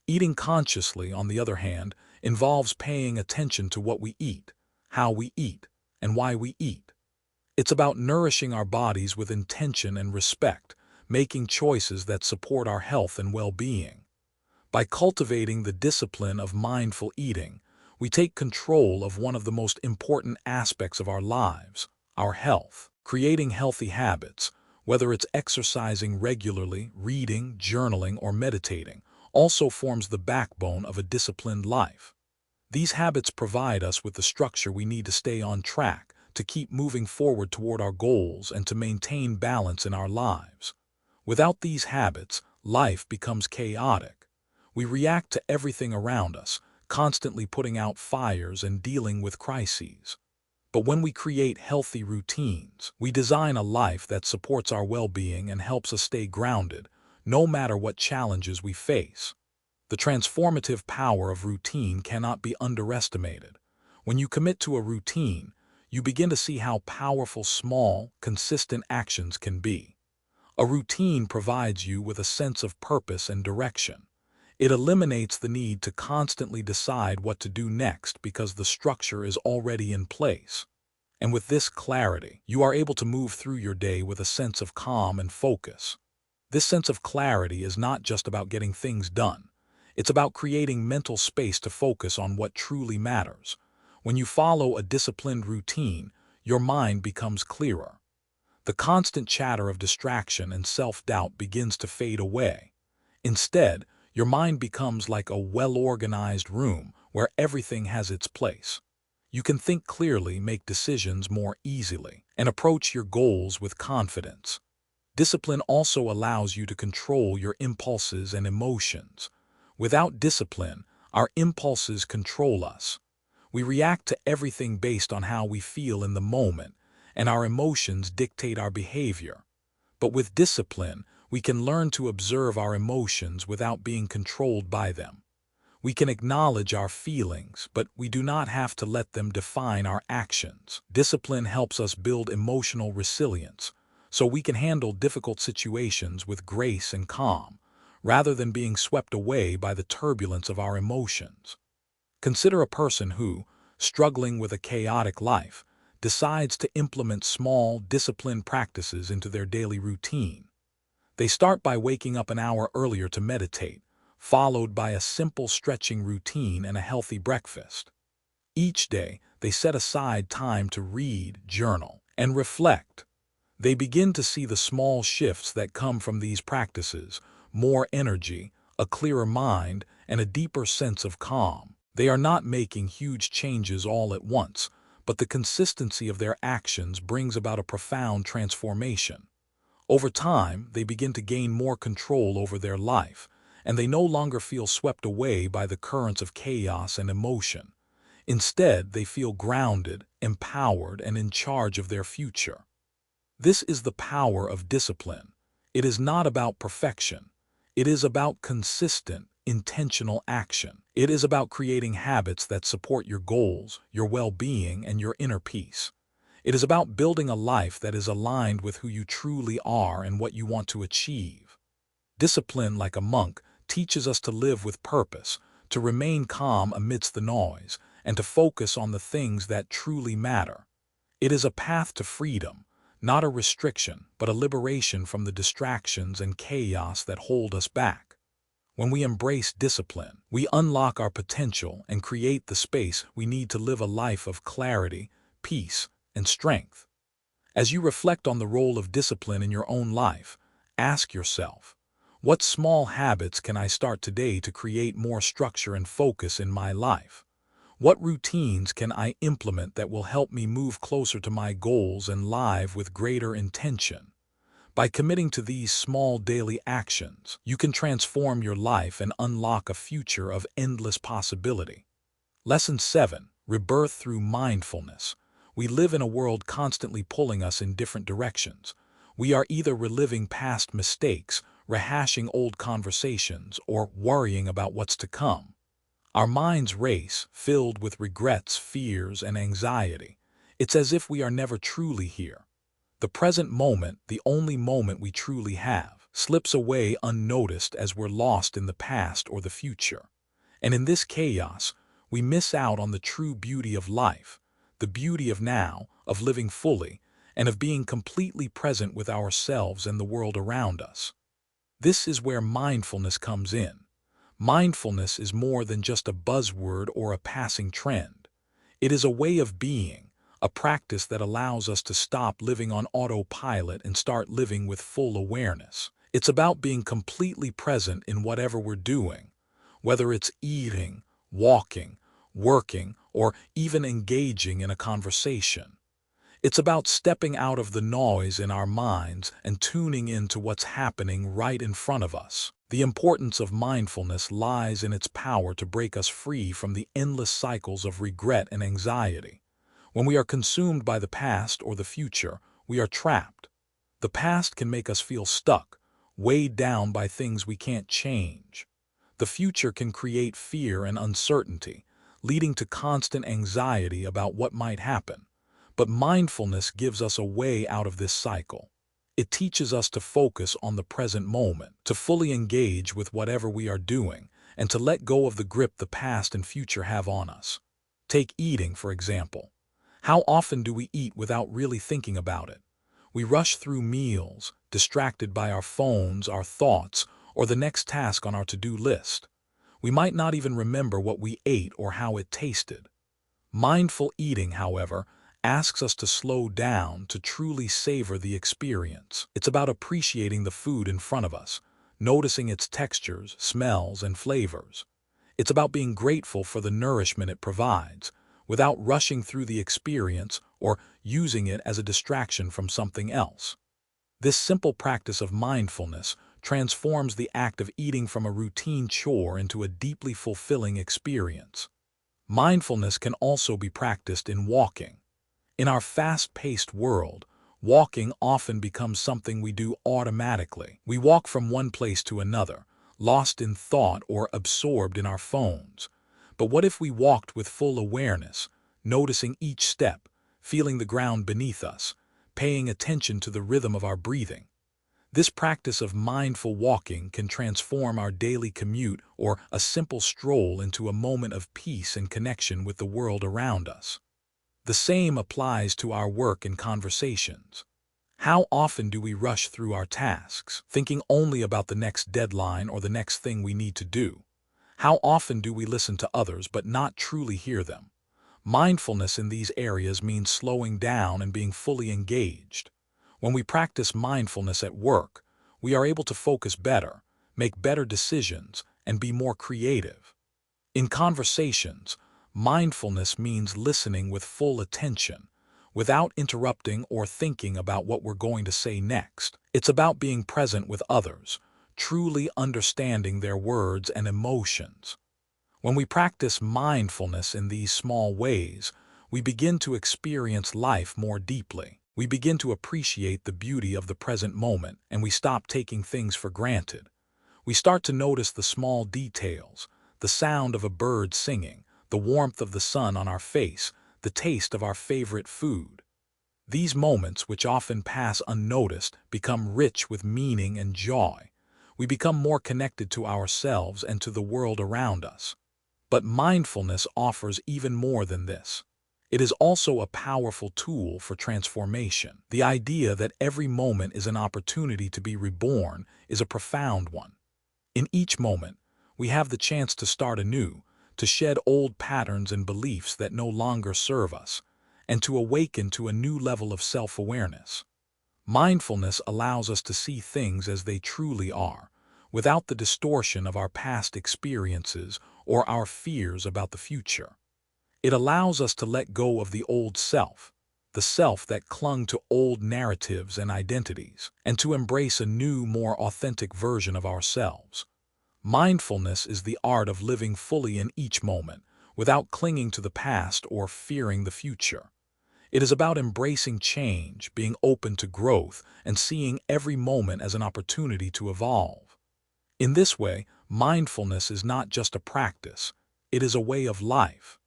Eating consciously, on the other hand, involves paying attention to what we eat, how we eat, and why we eat. It's about nourishing our bodies with intention and respect, making choices that support our health and well-being. By cultivating the discipline of mindful eating, We take control of one of the most important aspects of our lives, our health. Creating healthy habits, whether it's exercising regularly, reading, journaling, or meditating, also forms the backbone of a disciplined life. These habits provide us with the structure we need to stay on track, to keep moving forward toward our goals, and to maintain balance in our lives. Without these habits, life becomes chaotic. We react to everything around us, constantly putting out fires and dealing with crises. But when we create healthy routines, we design a life that supports our well-being and helps us stay grounded, no matter what challenges we face. The transformative power of routine cannot be underestimated. When you commit to a routine, you begin to see how powerful small, consistent actions can be. A routine provides you with a sense of purpose and direction. It eliminates the need to constantly decide what to do next because the structure is already in place. And with this clarity, you are able to move through your day with a sense of calm and focus. This sense of clarity is not just about getting things done. It's about creating mental space to focus on what truly matters. When you follow a disciplined routine, your mind becomes clearer. The constant chatter of distraction and self-doubt begins to fade away. Instead, your mind becomes like a well-organized room where everything has its place. You can think clearly, make decisions more easily, and approach your goals with confidence. Discipline also allows you to control your impulses and emotions. Without discipline, our impulses control us. We react to everything based on how we feel in the moment, and our emotions dictate our behavior. But with discipline, we can learn to observe our emotions without being controlled by them. We can acknowledge our feelings, but we do not have to let them define our actions. Discipline helps us build emotional resilience, so we can handle difficult situations with grace and calm, rather than being swept away by the turbulence of our emotions. Consider a person who, struggling with a chaotic life, decides to implement small, disciplined practices into their daily routine. They start by waking up an hour earlier to meditate, followed by a simple stretching routine and a healthy breakfast. Each day, they set aside time to read, journal, and reflect. They begin to see the small shifts that come from these practices: more energy, a clearer mind, and a deeper sense of calm. They are not making huge changes all at once, but the consistency of their actions brings about a profound transformation. Over time, they begin to gain more control over their life, and they no longer feel swept away by the currents of chaos and emotion. Instead, they feel grounded, empowered, and in charge of their future. This is the power of discipline. It is not about perfection. It is about consistent, intentional action. It is about creating habits that support your goals, your well-being, and your inner peace. It is about building a life that is aligned with who you truly are and what you want to achieve. Discipline, like a monk, teaches us to live with purpose, to remain calm amidst the noise, and to focus on the things that truly matter. It is a path to freedom, not a restriction, but a liberation from the distractions and chaos that hold us back. When we embrace discipline, we unlock our potential and create the space we need to live a life of clarity, peace, and strength. As you reflect on the role of discipline in your own life, ask yourself, what small habits can I start today to create more structure and focus in my life? What routines can I implement that will help me move closer to my goals and live with greater intention? By committing to these small daily actions, you can transform your life and unlock a future of endless possibility. Lesson 7. Rebirth through mindfulness. We live in a world constantly pulling us in different directions. We are either reliving past mistakes, rehashing old conversations, or worrying about what's to come. Our minds race, filled with regrets, fears, and anxiety. It's as if we are never truly here. The present moment, the only moment we truly have, slips away unnoticed as we're lost in the past or the future. And in this chaos, we miss out on the true beauty of life, the beauty of now, of living fully, and of being completely present with ourselves and the world around us. This is where mindfulness comes in. Mindfulness is more than just a buzzword or a passing trend. It is a way of being, a practice that allows us to stop living on autopilot and start living with full awareness. It's about being completely present in whatever we're doing, whether it's eating, walking, working, or even engaging in a conversation. It's about stepping out of the noise in our minds and tuning into what's happening right in front of us. The importance of mindfulness lies in its power to break us free from the endless cycles of regret and anxiety. When we are consumed by the past or the future, we are trapped. The past can make us feel stuck, weighed down by things we can't change. The future can create fear and uncertainty, leading to constant anxiety about what might happen. But mindfulness gives us a way out of this cycle. It teaches us to focus on the present moment, to fully engage with whatever we are doing, and to let go of the grip the past and future have on us. Take eating, for example. How often do we eat without really thinking about it? We rush through meals, distracted by our phones, our thoughts, or the next task on our to-do list. We might not even remember what we ate or how it tasted. Mindful eating, however, asks us to slow down, to truly savor the experience. It's about appreciating the food in front of us, noticing its textures, smells, and flavors. It's about being grateful for the nourishment it provides, without rushing through the experience or using it as a distraction from something else. This simple practice of mindfulness transforms the act of eating from a routine chore into a deeply fulfilling experience. Mindfulness can also be practiced in walking. In our fast-paced world, walking often becomes something we do automatically. We walk from one place to another, lost in thought or absorbed in our phones. But what if we walked with full awareness, noticing each step, feeling the ground beneath us, paying attention to the rhythm of our breathing? This practice of mindful walking can transform our daily commute or a simple stroll into a moment of peace and connection with the world around us. The same applies to our work and conversations. How often do we rush through our tasks, thinking only about the next deadline or the next thing we need to do? How often do we listen to others but not truly hear them? Mindfulness in these areas means slowing down and being fully engaged. When we practice mindfulness at work, we are able to focus better, make better decisions, and be more creative. In conversations, mindfulness means listening with full attention, without interrupting or thinking about what we're going to say next. It's about being present with others, truly understanding their words and emotions. When we practice mindfulness in these small ways, we begin to experience life more deeply. We begin to appreciate the beauty of the present moment, and we stop taking things for granted. We start to notice the small details, the sound of a bird singing, the warmth of the sun on our face, the taste of our favorite food. These moments, which often pass unnoticed, become rich with meaning and joy. We become more connected to ourselves and to the world around us. But mindfulness offers even more than this. It is also a powerful tool for transformation. The idea that every moment is an opportunity to be reborn is a profound one. In each moment, we have the chance to start anew, to shed old patterns and beliefs that no longer serve us, and to awaken to a new level of self-awareness. Mindfulness allows us to see things as they truly are, without the distortion of our past experiences or our fears about the future. It allows us to let go of the old self, the self that clung to old narratives and identities, and to embrace a new, more authentic version of ourselves. Mindfulness is the art of living fully in each moment, without clinging to the past or fearing the future. It is about embracing change, being open to growth, and seeing every moment as an opportunity to evolve. In this way, mindfulness is not just a practice, it is a way of life.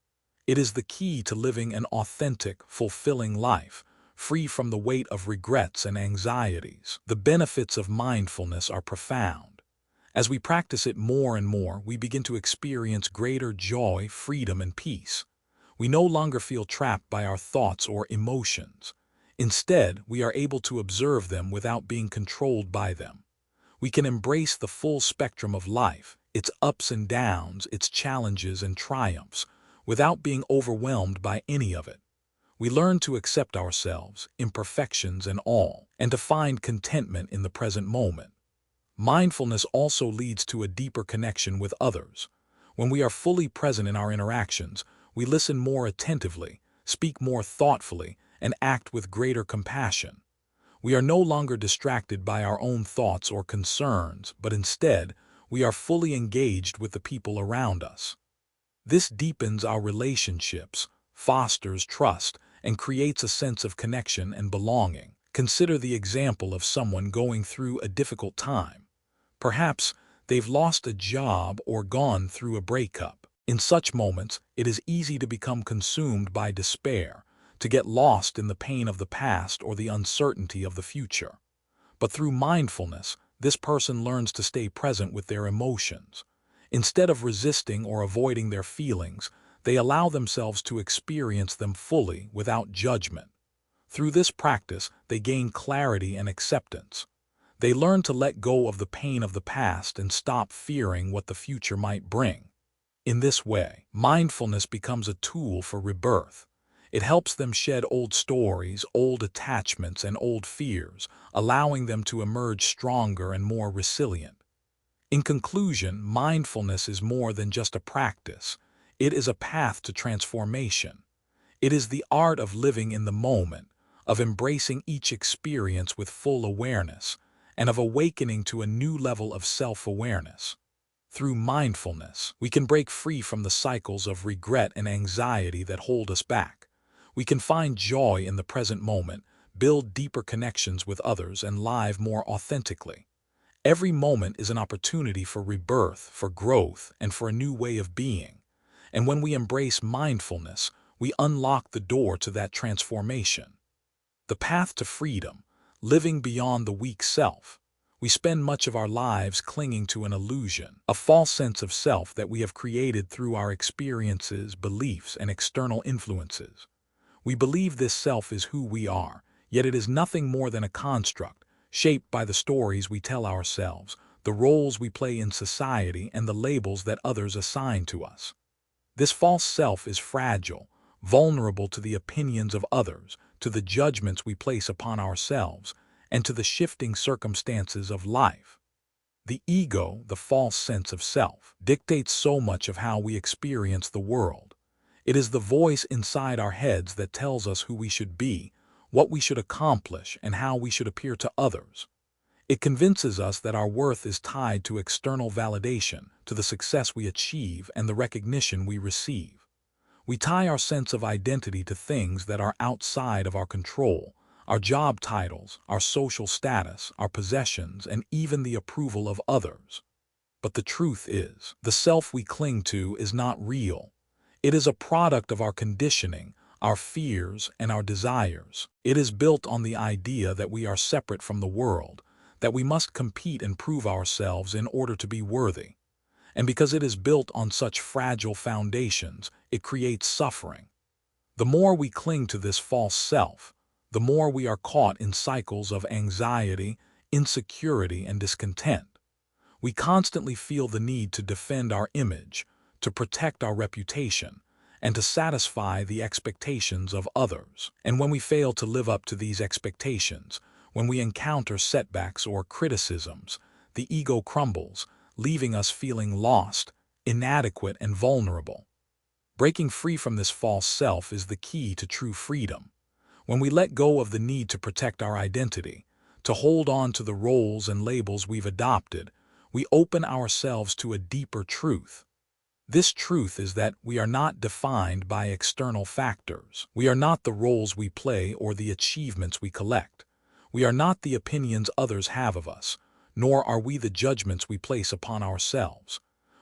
It is the key to living an authentic, fulfilling life, free from the weight of regrets and anxieties. The benefits of mindfulness are profound. As we practice it more and more, we begin to experience greater joy, freedom, and peace. We no longer feel trapped by our thoughts or emotions. Instead, we are able to observe them without being controlled by them. We can embrace the full spectrum of life, its ups and downs, its challenges and triumphs, without being overwhelmed by any of it. We learn to accept ourselves, imperfections and all, and to find contentment in the present moment. Mindfulness also leads to a deeper connection with others. When we are fully present in our interactions, we listen more attentively, speak more thoughtfully, and act with greater compassion. We are no longer distracted by our own thoughts or concerns, but instead, we are fully engaged with the people around us. This deepens our relationships, fosters trust, and creates a sense of connection and belonging. Consider the example of someone going through a difficult time. Perhaps they've lost a job or gone through a breakup. In such moments, it is easy to become consumed by despair, to get lost in the pain of the past or the uncertainty of the future. But through mindfulness, this person learns to stay present with their emotions. Instead of resisting or avoiding their feelings, they allow themselves to experience them fully without judgment. Through this practice, they gain clarity and acceptance. They learn to let go of the pain of the past and stop fearing what the future might bring. In this way, mindfulness becomes a tool for rebirth. It helps them shed old stories, old attachments, and old fears, allowing them to emerge stronger and more resilient. In conclusion, mindfulness is more than just a practice. It is a path to transformation. It is the art of living in the moment, of embracing each experience with full awareness, and of awakening to a new level of self-awareness. Through mindfulness, we can break free from the cycles of regret and anxiety that hold us back. We can find joy in the present moment, build deeper connections with others, and live more authentically. Every moment is an opportunity for rebirth, for growth, and for a new way of being. And when we embrace mindfulness, we unlock the door to that transformation. The path to freedom, living beyond the weak self. We spend much of our lives clinging to an illusion, a false sense of self that we have created through our experiences, beliefs, and external influences. We believe this self is who we are, yet it is nothing more than a construct, shaped by the stories we tell ourselves, the roles we play in society, and the labels that others assign to us. This false self is fragile, vulnerable to the opinions of others, to the judgments we place upon ourselves, and to the shifting circumstances of life. The ego, the false sense of self, dictates so much of how we experience the world. It is the voice inside our heads that tells us who we should be, what we should accomplish, and how we should appear to others. It convinces us that our worth is tied to external validation, to the success we achieve, and the recognition we receive. We tie our sense of identity to things that are outside of our control, our job titles, our social status, our possessions, and even the approval of others. But the truth is, the self we cling to is not real. It is a product of our conditioning, our fears, and our desires. It is built on the idea that we are separate from the world, that we must compete and prove ourselves in order to be worthy. And because it is built on such fragile foundations, it creates suffering. The more we cling to this false self, the more we are caught in cycles of anxiety, insecurity, and discontent. We constantly feel the need to defend our image, to protect our reputation, and to satisfy the expectations of others. And when we fail to live up to these expectations, when we encounter setbacks or criticisms, the ego crumbles, leaving us feeling lost, inadequate, and vulnerable. Breaking free from this false self is the key to true freedom. When we let go of the need to protect our identity, to hold on to the roles and labels we've adopted, we open ourselves to a deeper truth. This truth is that we are not defined by external factors. We are not the roles we play or the achievements we collect. We are not the opinions others have of us, nor are we the judgments we place upon ourselves.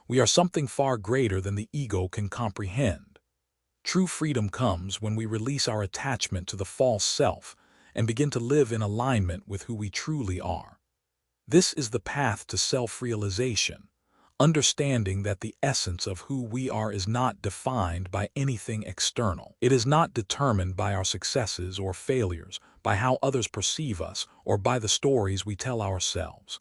We are something far greater than the ego can comprehend. True freedom comes when we release our attachment to the false self and begin to live in alignment with who we truly are. This is the path to self-realization, understanding that the essence of who we are is not defined by anything external. It is not determined by our successes or failures, by how others perceive us, or by the stories we tell ourselves.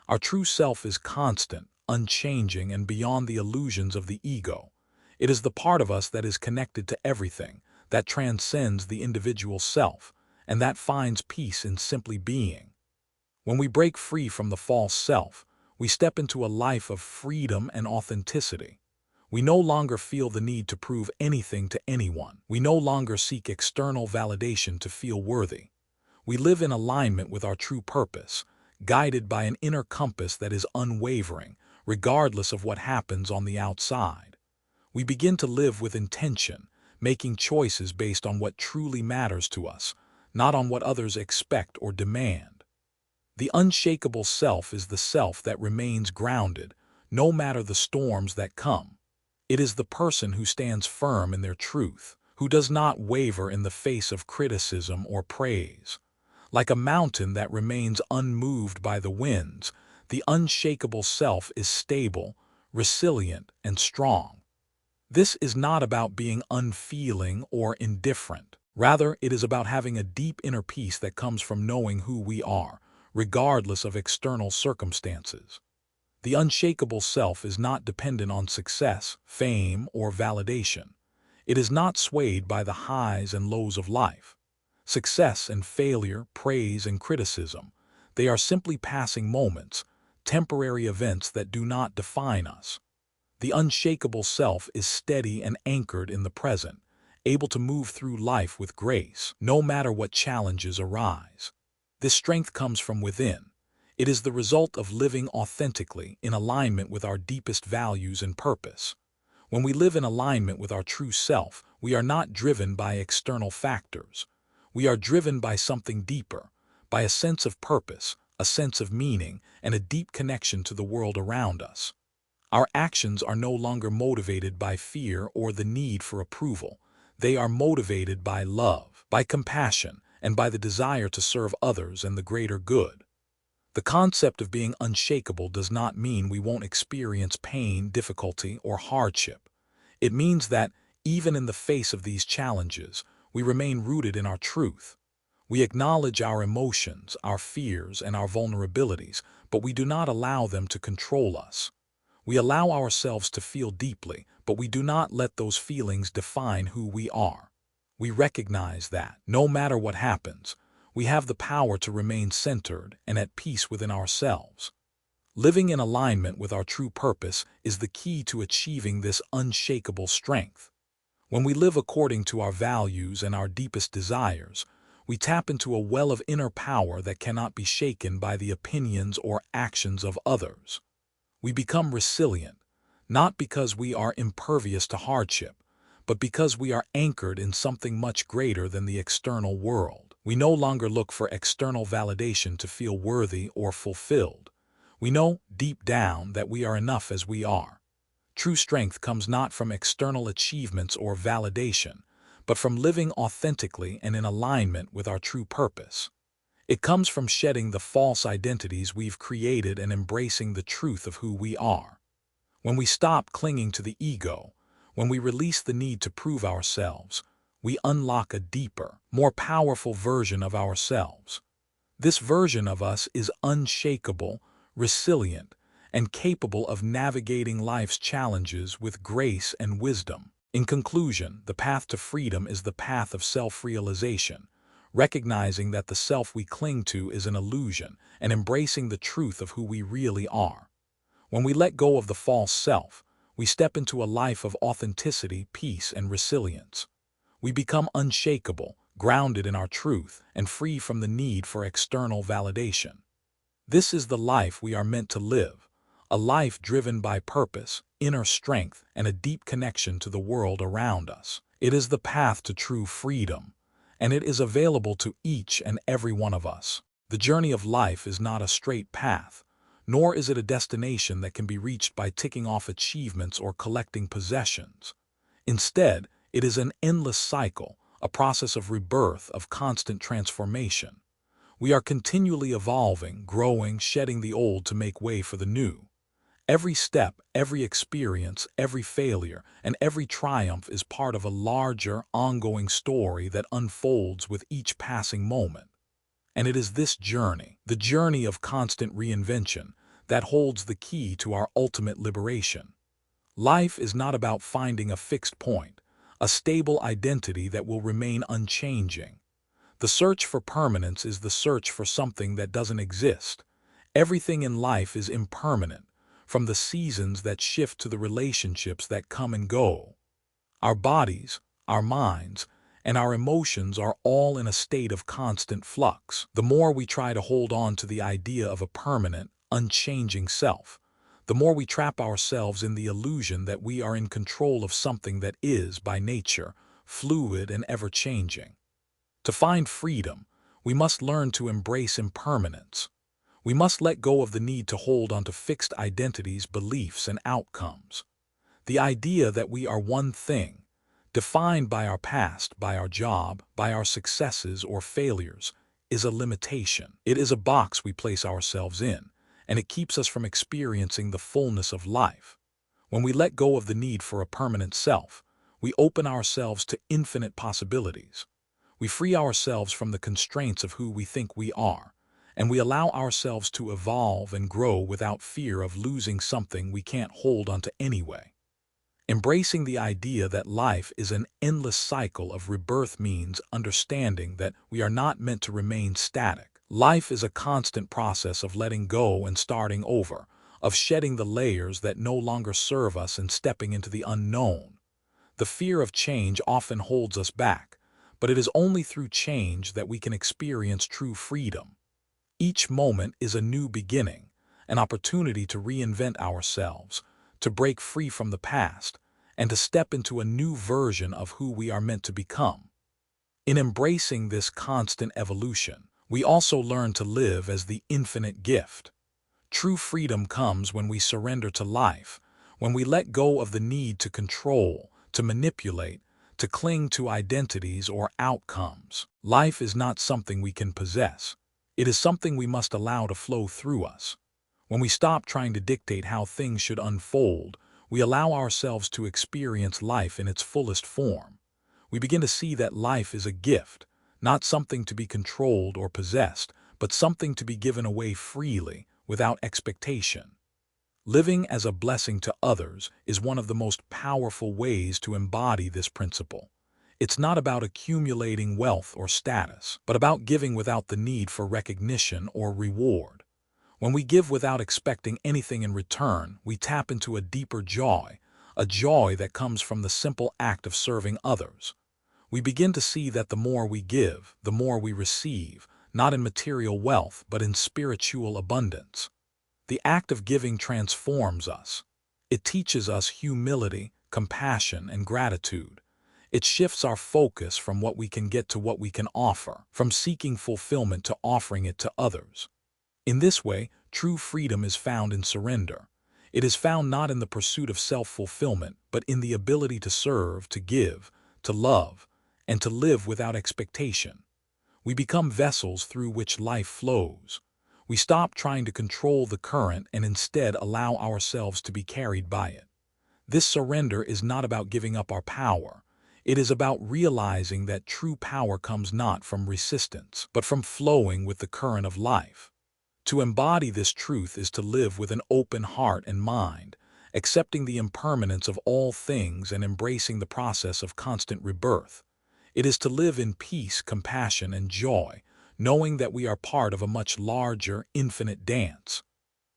Our true self is constant, unchanging, and beyond the illusions of the ego. It is the part of us that is connected to everything, that transcends the individual self, and that finds peace in simply being. When we break free from the false self, we step into a life of freedom and authenticity. We no longer feel the need to prove anything to anyone. We no longer seek external validation to feel worthy. We live in alignment with our true purpose, guided by an inner compass that is unwavering, regardless of what happens on the outside. We begin to live with intention, making choices based on what truly matters to us, not on what others expect or demand. The unshakable self is the self that remains grounded, no matter the storms that come. It is the person who stands firm in their truth, who does not waver in the face of criticism or praise. Like a mountain that remains unmoved by the winds, the unshakable self is stable, resilient, and strong. This is not about being unfeeling or indifferent. Rather, it is about having a deep inner peace that comes from knowing who we are, regardless of external circumstances. The unshakable self is not dependent on success, fame, or validation. It is not swayed by the highs and lows of life. Success and failure, praise and criticism, they are simply passing moments, temporary events that do not define us. The unshakable self is steady and anchored in the present, able to move through life with grace, no matter what challenges arise. This strength comes from within. It is the result of living authentically in alignment with our deepest values and purpose. When we live in alignment with our true self, we are not driven by external factors. We are driven by something deeper, by a sense of purpose, a sense of meaning, and a deep connection to the world around us. Our actions are no longer motivated by fear or the need for approval. They are motivated by love, by compassion, and by the desire to serve others and the greater good. The concept of being unshakable does not mean we won't experience pain, difficulty, or hardship. It means that, even in the face of these challenges, we remain rooted in our truth. We acknowledge our emotions, our fears, and our vulnerabilities, but we do not allow them to control us. We allow ourselves to feel deeply, but we do not let those feelings define who we are. We recognize that, no matter what happens, we have the power to remain centered and at peace within ourselves. Living in alignment with our true purpose is the key to achieving this unshakable strength. When we live according to our values and our deepest desires, we tap into a well of inner power that cannot be shaken by the opinions or actions of others. We become resilient, not because we are impervious to hardship, but because we are anchored in something much greater than the external world. We no longer look for external validation to feel worthy or fulfilled. We know, deep down, that we are enough as we are. True strength comes not from external achievements or validation, but from living authentically and in alignment with our true purpose. It comes from shedding the false identities we've created and embracing the truth of who we are. When we stop clinging to the ego, when we release the need to prove ourselves, we unlock a deeper, more powerful version of ourselves. This version of us is unshakable, resilient, and capable of navigating life's challenges with grace and wisdom. In conclusion, the path to freedom is the path of self-realization, recognizing that the self we cling to is an illusion and embracing the truth of who we really are. When we let go of the false self, we step into a life of authenticity, peace, and resilience. We become unshakable, grounded in our truth, and free from the need for external validation. This is the life we are meant to live, a life driven by purpose, inner strength, and a deep connection to the world around us. It is the path to true freedom, and it is available to each and every one of us. The journey of life is not a straight path, nor is it a destination that can be reached by ticking off achievements or collecting possessions. Instead, it is an endless cycle, a process of rebirth, of constant transformation. We are continually evolving, growing, shedding the old to make way for the new. Every step, every experience, every failure, and every triumph is part of a larger, ongoing story that unfolds with each passing moment. And it is this journey, the journey of constant reinvention, that holds the key to our ultimate liberation. Life is not about finding a fixed point, a stable identity that will remain unchanging. The search for permanence is the search for something that doesn't exist. Everything in life is impermanent, from the seasons that shift to the relationships that come and go. Our bodies, our minds, and our emotions are all in a state of constant flux. The more we try to hold on to the idea of a permanent, unchanging self, the more we trap ourselves in the illusion that we are in control of something that is, by nature, fluid and ever-changing. To find freedom, we must learn to embrace impermanence. We must let go of the need to hold onto fixed identities, beliefs, and outcomes. The idea that we are one thing, defined by our past, by our job, by our successes or failures, is a limitation. It is a box we place ourselves in, and it keeps us from experiencing the fullness of life. When we let go of the need for a permanent self, we open ourselves to infinite possibilities. We free ourselves from the constraints of who we think we are, and we allow ourselves to evolve and grow without fear of losing something we can't hold onto anyway. Embracing the idea that life is an endless cycle of rebirth means understanding that we are not meant to remain static. Life is a constant process of letting go and starting over, of shedding the layers that no longer serve us and stepping into the unknown. The fear of change often holds us back, but it is only through change that we can experience true freedom. Each moment is a new beginning, an opportunity to reinvent ourselves, to break free from the past, and to step into a new version of who we are meant to become. In embracing this constant evolution, we also learn to live as the infinite gift. True freedom comes when we surrender to life, when we let go of the need to control, to manipulate, to cling to identities or outcomes. Life is not something we can possess. It is something we must allow to flow through us. When we stop trying to dictate how things should unfold, we allow ourselves to experience life in its fullest form. We begin to see that life is a gift, not something to be controlled or possessed, but something to be given away freely, without expectation. Living as a blessing to others is one of the most powerful ways to embody this principle. It's not about accumulating wealth or status, but about giving without the need for recognition or reward. When we give without expecting anything in return, we tap into a deeper joy, a joy that comes from the simple act of serving others. We begin to see that the more we give, the more we receive, not in material wealth, but in spiritual abundance. The act of giving transforms us. It teaches us humility, compassion, and gratitude. It shifts our focus from what we can get to what we can offer, from seeking fulfillment to offering it to others. In this way, true freedom is found in surrender. It is found not in the pursuit of self-fulfillment, but in the ability to serve, to give, to love, and to live without expectation. We become vessels through which life flows. We stop trying to control the current and instead allow ourselves to be carried by it. This surrender is not about giving up our power. It is about realizing that true power comes not from resistance, but from flowing with the current of life. To embody this truth is to live with an open heart and mind, accepting the impermanence of all things and embracing the process of constant rebirth. It is to live in peace, compassion, and joy, knowing that we are part of a much larger, infinite dance.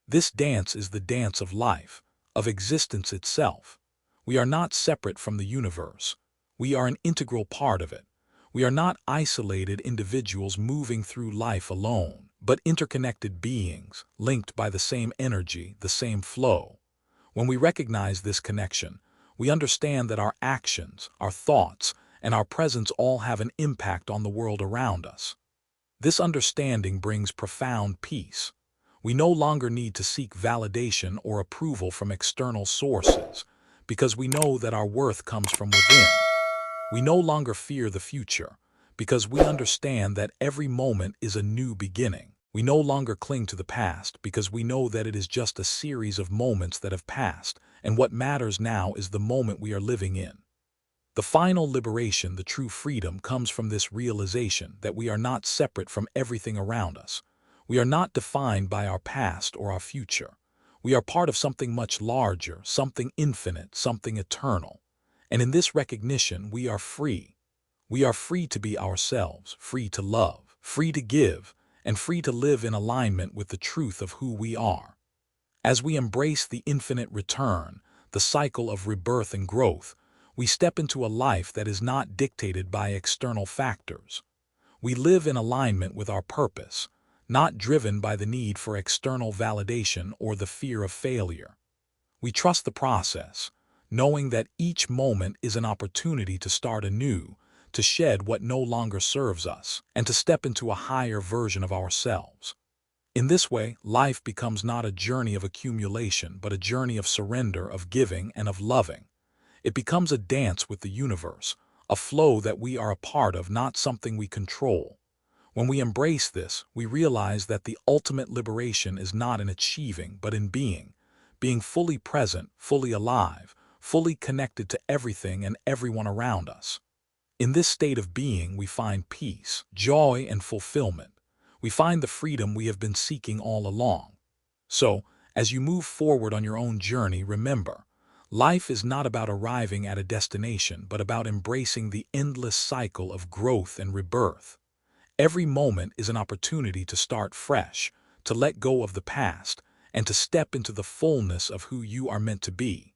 This dance is the dance of life, of existence itself. We are not separate from the universe. We are an integral part of it. We are not isolated individuals moving through life alone, but interconnected beings, linked by the same energy, the same flow. When we recognize this connection, we understand that our actions, our thoughts, and our presence all have an impact on the world around us. This understanding brings profound peace. We no longer need to seek validation or approval from external sources, because we know that our worth comes from within. We no longer fear the future, because we understand that every moment is a new beginning. We no longer cling to the past, because we know that it is just a series of moments that have passed, and what matters now is the moment we are living in. The final liberation, the true freedom, comes from this realization that we are not separate from everything around us. We are not defined by our past or our future. We are part of something much larger, something infinite, something eternal. And in this recognition, we are free. We are free to be ourselves, free to love, free to give, and free to live in alignment with the truth of who we are. As we embrace the infinite return, the cycle of rebirth and growth, we step into a life that is not dictated by external factors. We live in alignment with our purpose, not driven by the need for external validation or the fear of failure. We trust the process, knowing that each moment is an opportunity to start anew, to shed what no longer serves us, and to step into a higher version of ourselves. In this way, life becomes not a journey of accumulation, but a journey of surrender, of giving, and of loving. It becomes a dance with the universe, a flow that we are a part of, not something we control. When we embrace this, we realize that the ultimate liberation is not in achieving, but in being fully present, fully alive, fully connected to everything and everyone around us. In this state of being, we find peace, joy, and fulfillment. We find the freedom we have been seeking all along. So, as you move forward on your own journey, remember, life is not about arriving at a destination, but about embracing the endless cycle of growth and rebirth. Every moment is an opportunity to start fresh, to let go of the past, and to step into the fullness of who you are meant to be.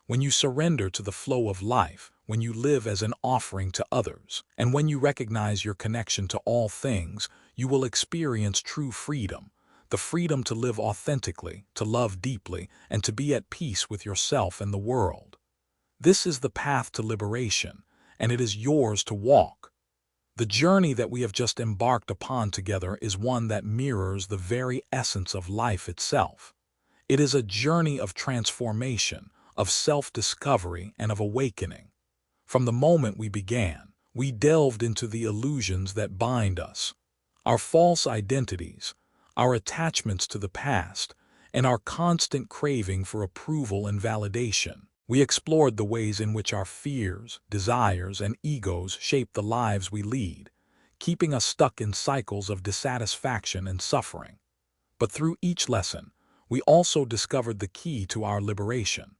When you surrender to the flow of life, when you live as an offering to others, and when you recognize your connection to all things, you will experience true freedom, the freedom to live authentically, to love deeply, and to be at peace with yourself and the world. This is the path to liberation, and it is yours to walk. The journey that we have just embarked upon together is one that mirrors the very essence of life itself. It is a journey of transformation, of self-discovery, and of awakening. From the moment we began, we delved into the illusions that bind us, our false identities, our attachments to the past, and our constant craving for approval and validation. We explored the ways in which our fears, desires, and egos shape the lives we lead, keeping us stuck in cycles of dissatisfaction and suffering. But through each lesson, we also discovered the key to our liberation,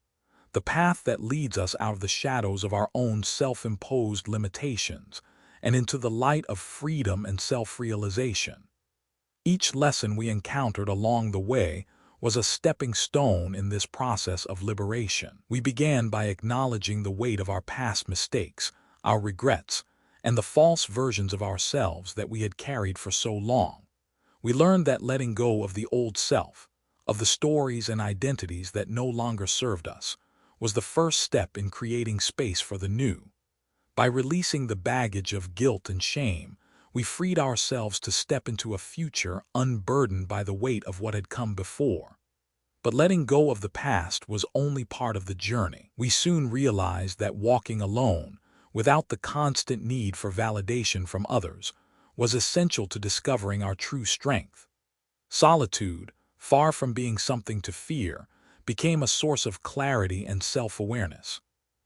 the path that leads us out of the shadows of our own self-imposed limitations and into the light of freedom and self-realization. Each lesson we encountered along the way was a stepping stone in this process of liberation. We began by acknowledging the weight of our past mistakes, our regrets, and the false versions of ourselves that we had carried for so long. We learned that letting go of the old self, of the stories and identities that no longer served us, was the first step in creating space for the new. By releasing the baggage of guilt and shame, we freed ourselves to step into a future unburdened by the weight of what had come before. But letting go of the past was only part of the journey. We soon realized that walking alone, without the constant need for validation from others, was essential to discovering our true strength. Solitude, far from being something to fear, became a source of clarity and self-awareness.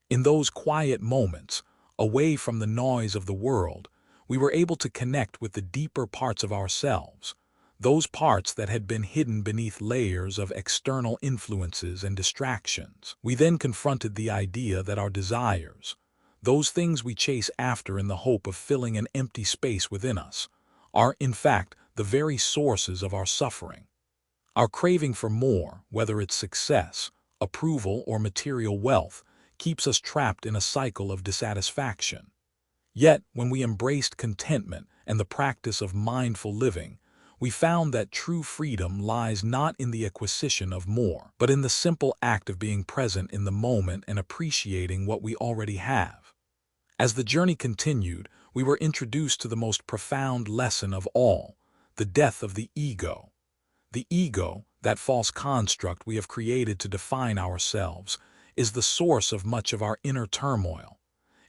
In those quiet moments, away from the noise of the world, we were able to connect with the deeper parts of ourselves, those parts that had been hidden beneath layers of external influences and distractions. We then confronted the idea that our desires, those things we chase after in the hope of filling an empty space within us, are in fact the very sources of our suffering. Our craving for more, whether it's success, approval, or material wealth, keeps us trapped in a cycle of dissatisfaction. Yet, when we embraced contentment and the practice of mindful living, we found that true freedom lies not in the acquisition of more, but in the simple act of being present in the moment and appreciating what we already have. As the journey continued, we were introduced to the most profound lesson of all, the death of the ego. The ego, that false construct we have created to define ourselves, is the source of much of our inner turmoil.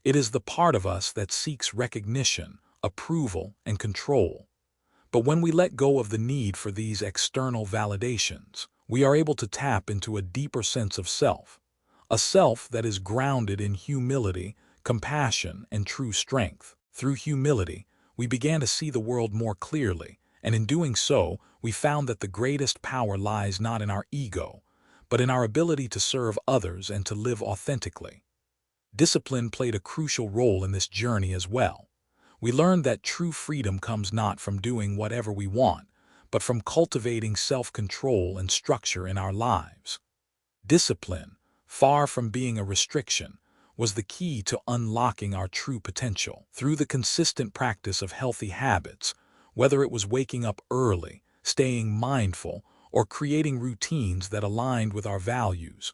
It is the part of us that seeks recognition, approval, and control. But when we let go of the need for these external validations, we are able to tap into a deeper sense of self, a self that is grounded in humility, compassion, and true strength. Through humility, we began to see the world more clearly, and in doing so, we found that the greatest power lies not in our ego, but in our ability to serve others and to live authentically. Discipline played a crucial role in this journey as well. We learned that true freedom comes not from doing whatever we want, but from cultivating self-control and structure in our lives. Discipline, far from being a restriction, was the key to unlocking our true potential. Through the consistent practice of healthy habits, whether it was waking up early, staying mindful, or creating routines that aligned with our values,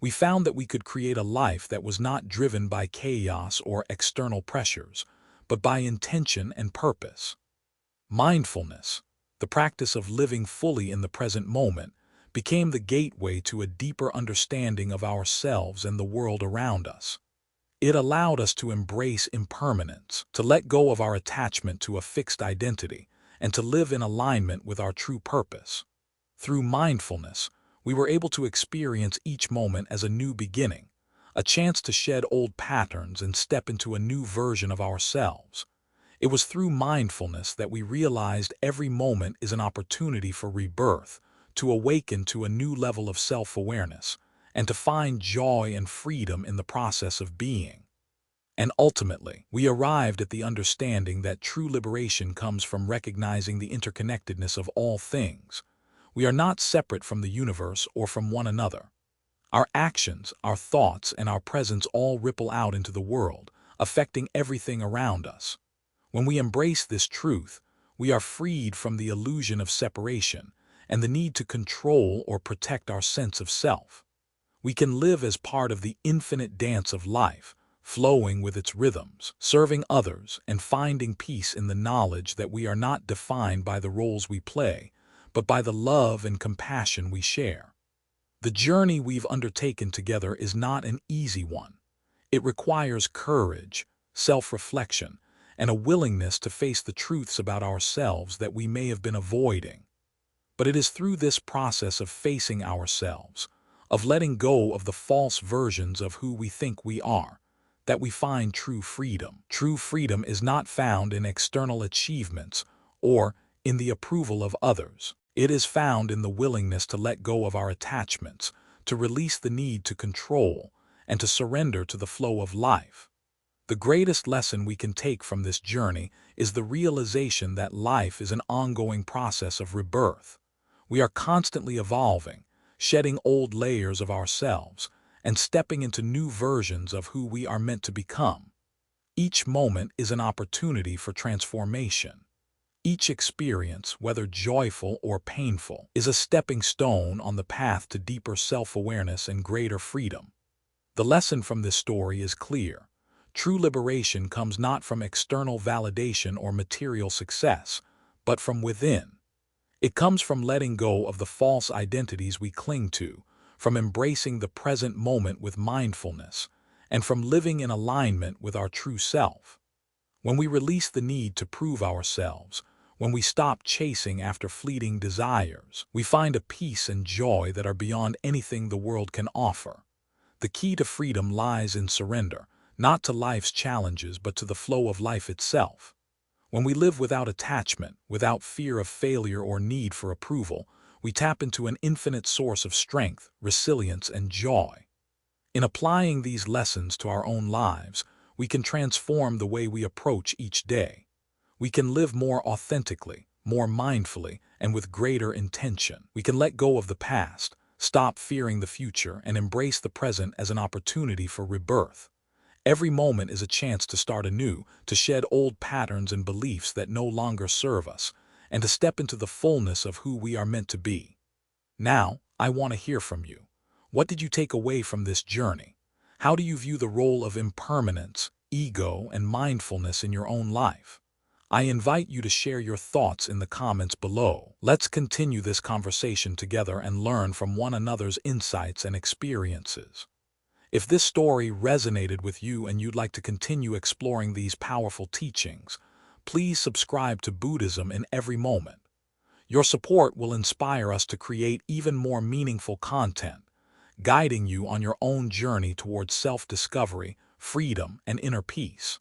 we found that we could create a life that was not driven by chaos or external pressures, but by intention and purpose. Mindfulness, the practice of living fully in the present moment, became the gateway to a deeper understanding of ourselves and the world around us. It allowed us to embrace impermanence, to let go of our attachment to a fixed identity, and to live in alignment with our true purpose. Through mindfulness, we were able to experience each moment as a new beginning, a chance to shed old patterns and step into a new version of ourselves. It was through mindfulness that we realized every moment is an opportunity for rebirth, to awaken to a new level of self-awareness, and to find joy and freedom in the process of being. And ultimately, we arrived at the understanding that true liberation comes from recognizing the interconnectedness of all things. We are not separate from the universe or from one another. Our actions, our thoughts, and our presence all ripple out into the world, affecting everything around us. When we embrace this truth, we are freed from the illusion of separation and the need to control or protect our sense of self. We can live as part of the infinite dance of life, flowing with its rhythms, serving others, and finding peace in the knowledge that we are not defined by the roles we play, but by the love and compassion we share. The journey we've undertaken together is not an easy one. It requires courage, self-reflection, and a willingness to face the truths about ourselves that we may have been avoiding. But it is through this process of facing ourselves, of letting go of the false versions of who we think we are, that we find true freedom. True freedom is not found in external achievements or in the approval of others. It is found in the willingness to let go of our attachments, to release the need to control, and to surrender to the flow of life. The greatest lesson we can take from this journey is the realization that life is an ongoing process of rebirth. We are constantly evolving, shedding old layers of ourselves, and stepping into new versions of who we are meant to become. Each moment is an opportunity for transformation. Each experience, whether joyful or painful, is a stepping stone on the path to deeper self-awareness and greater freedom. The lesson from this story is clear. True liberation comes not from external validation or material success, but from within. It comes from letting go of the false identities we cling to, from embracing the present moment with mindfulness, and from living in alignment with our true self. When we release the need to prove ourselves, when we stop chasing after fleeting desires, we find a peace and joy that are beyond anything the world can offer. The key to freedom lies in surrender, not to life's challenges but to the flow of life itself. When we live without attachment, without fear of failure or need for approval, we tap into an infinite source of strength, resilience, and joy. In applying these lessons to our own lives, we can transform the way we approach each day. We can live more authentically, more mindfully, and with greater intention. We can let go of the past, stop fearing the future, and embrace the present as an opportunity for rebirth. Every moment is a chance to start anew, to shed old patterns and beliefs that no longer serve us, and to step into the fullness of who we are meant to be. Now, I want to hear from you. What did you take away from this journey? How do you view the role of impermanence, ego, and mindfulness in your own life? I invite you to share your thoughts in the comments below. Let's continue this conversation together and learn from one another's insights and experiences. If this story resonated with you and you'd like to continue exploring these powerful teachings, please subscribe to Buddhism in every moment. Your support will inspire us to create even more meaningful content, guiding you on your own journey towards self-discovery, freedom, and inner peace.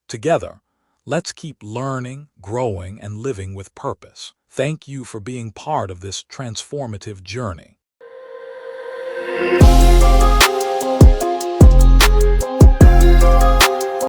Together, let's keep learning, growing, and living with purpose. Thank you for being part of this transformative journey.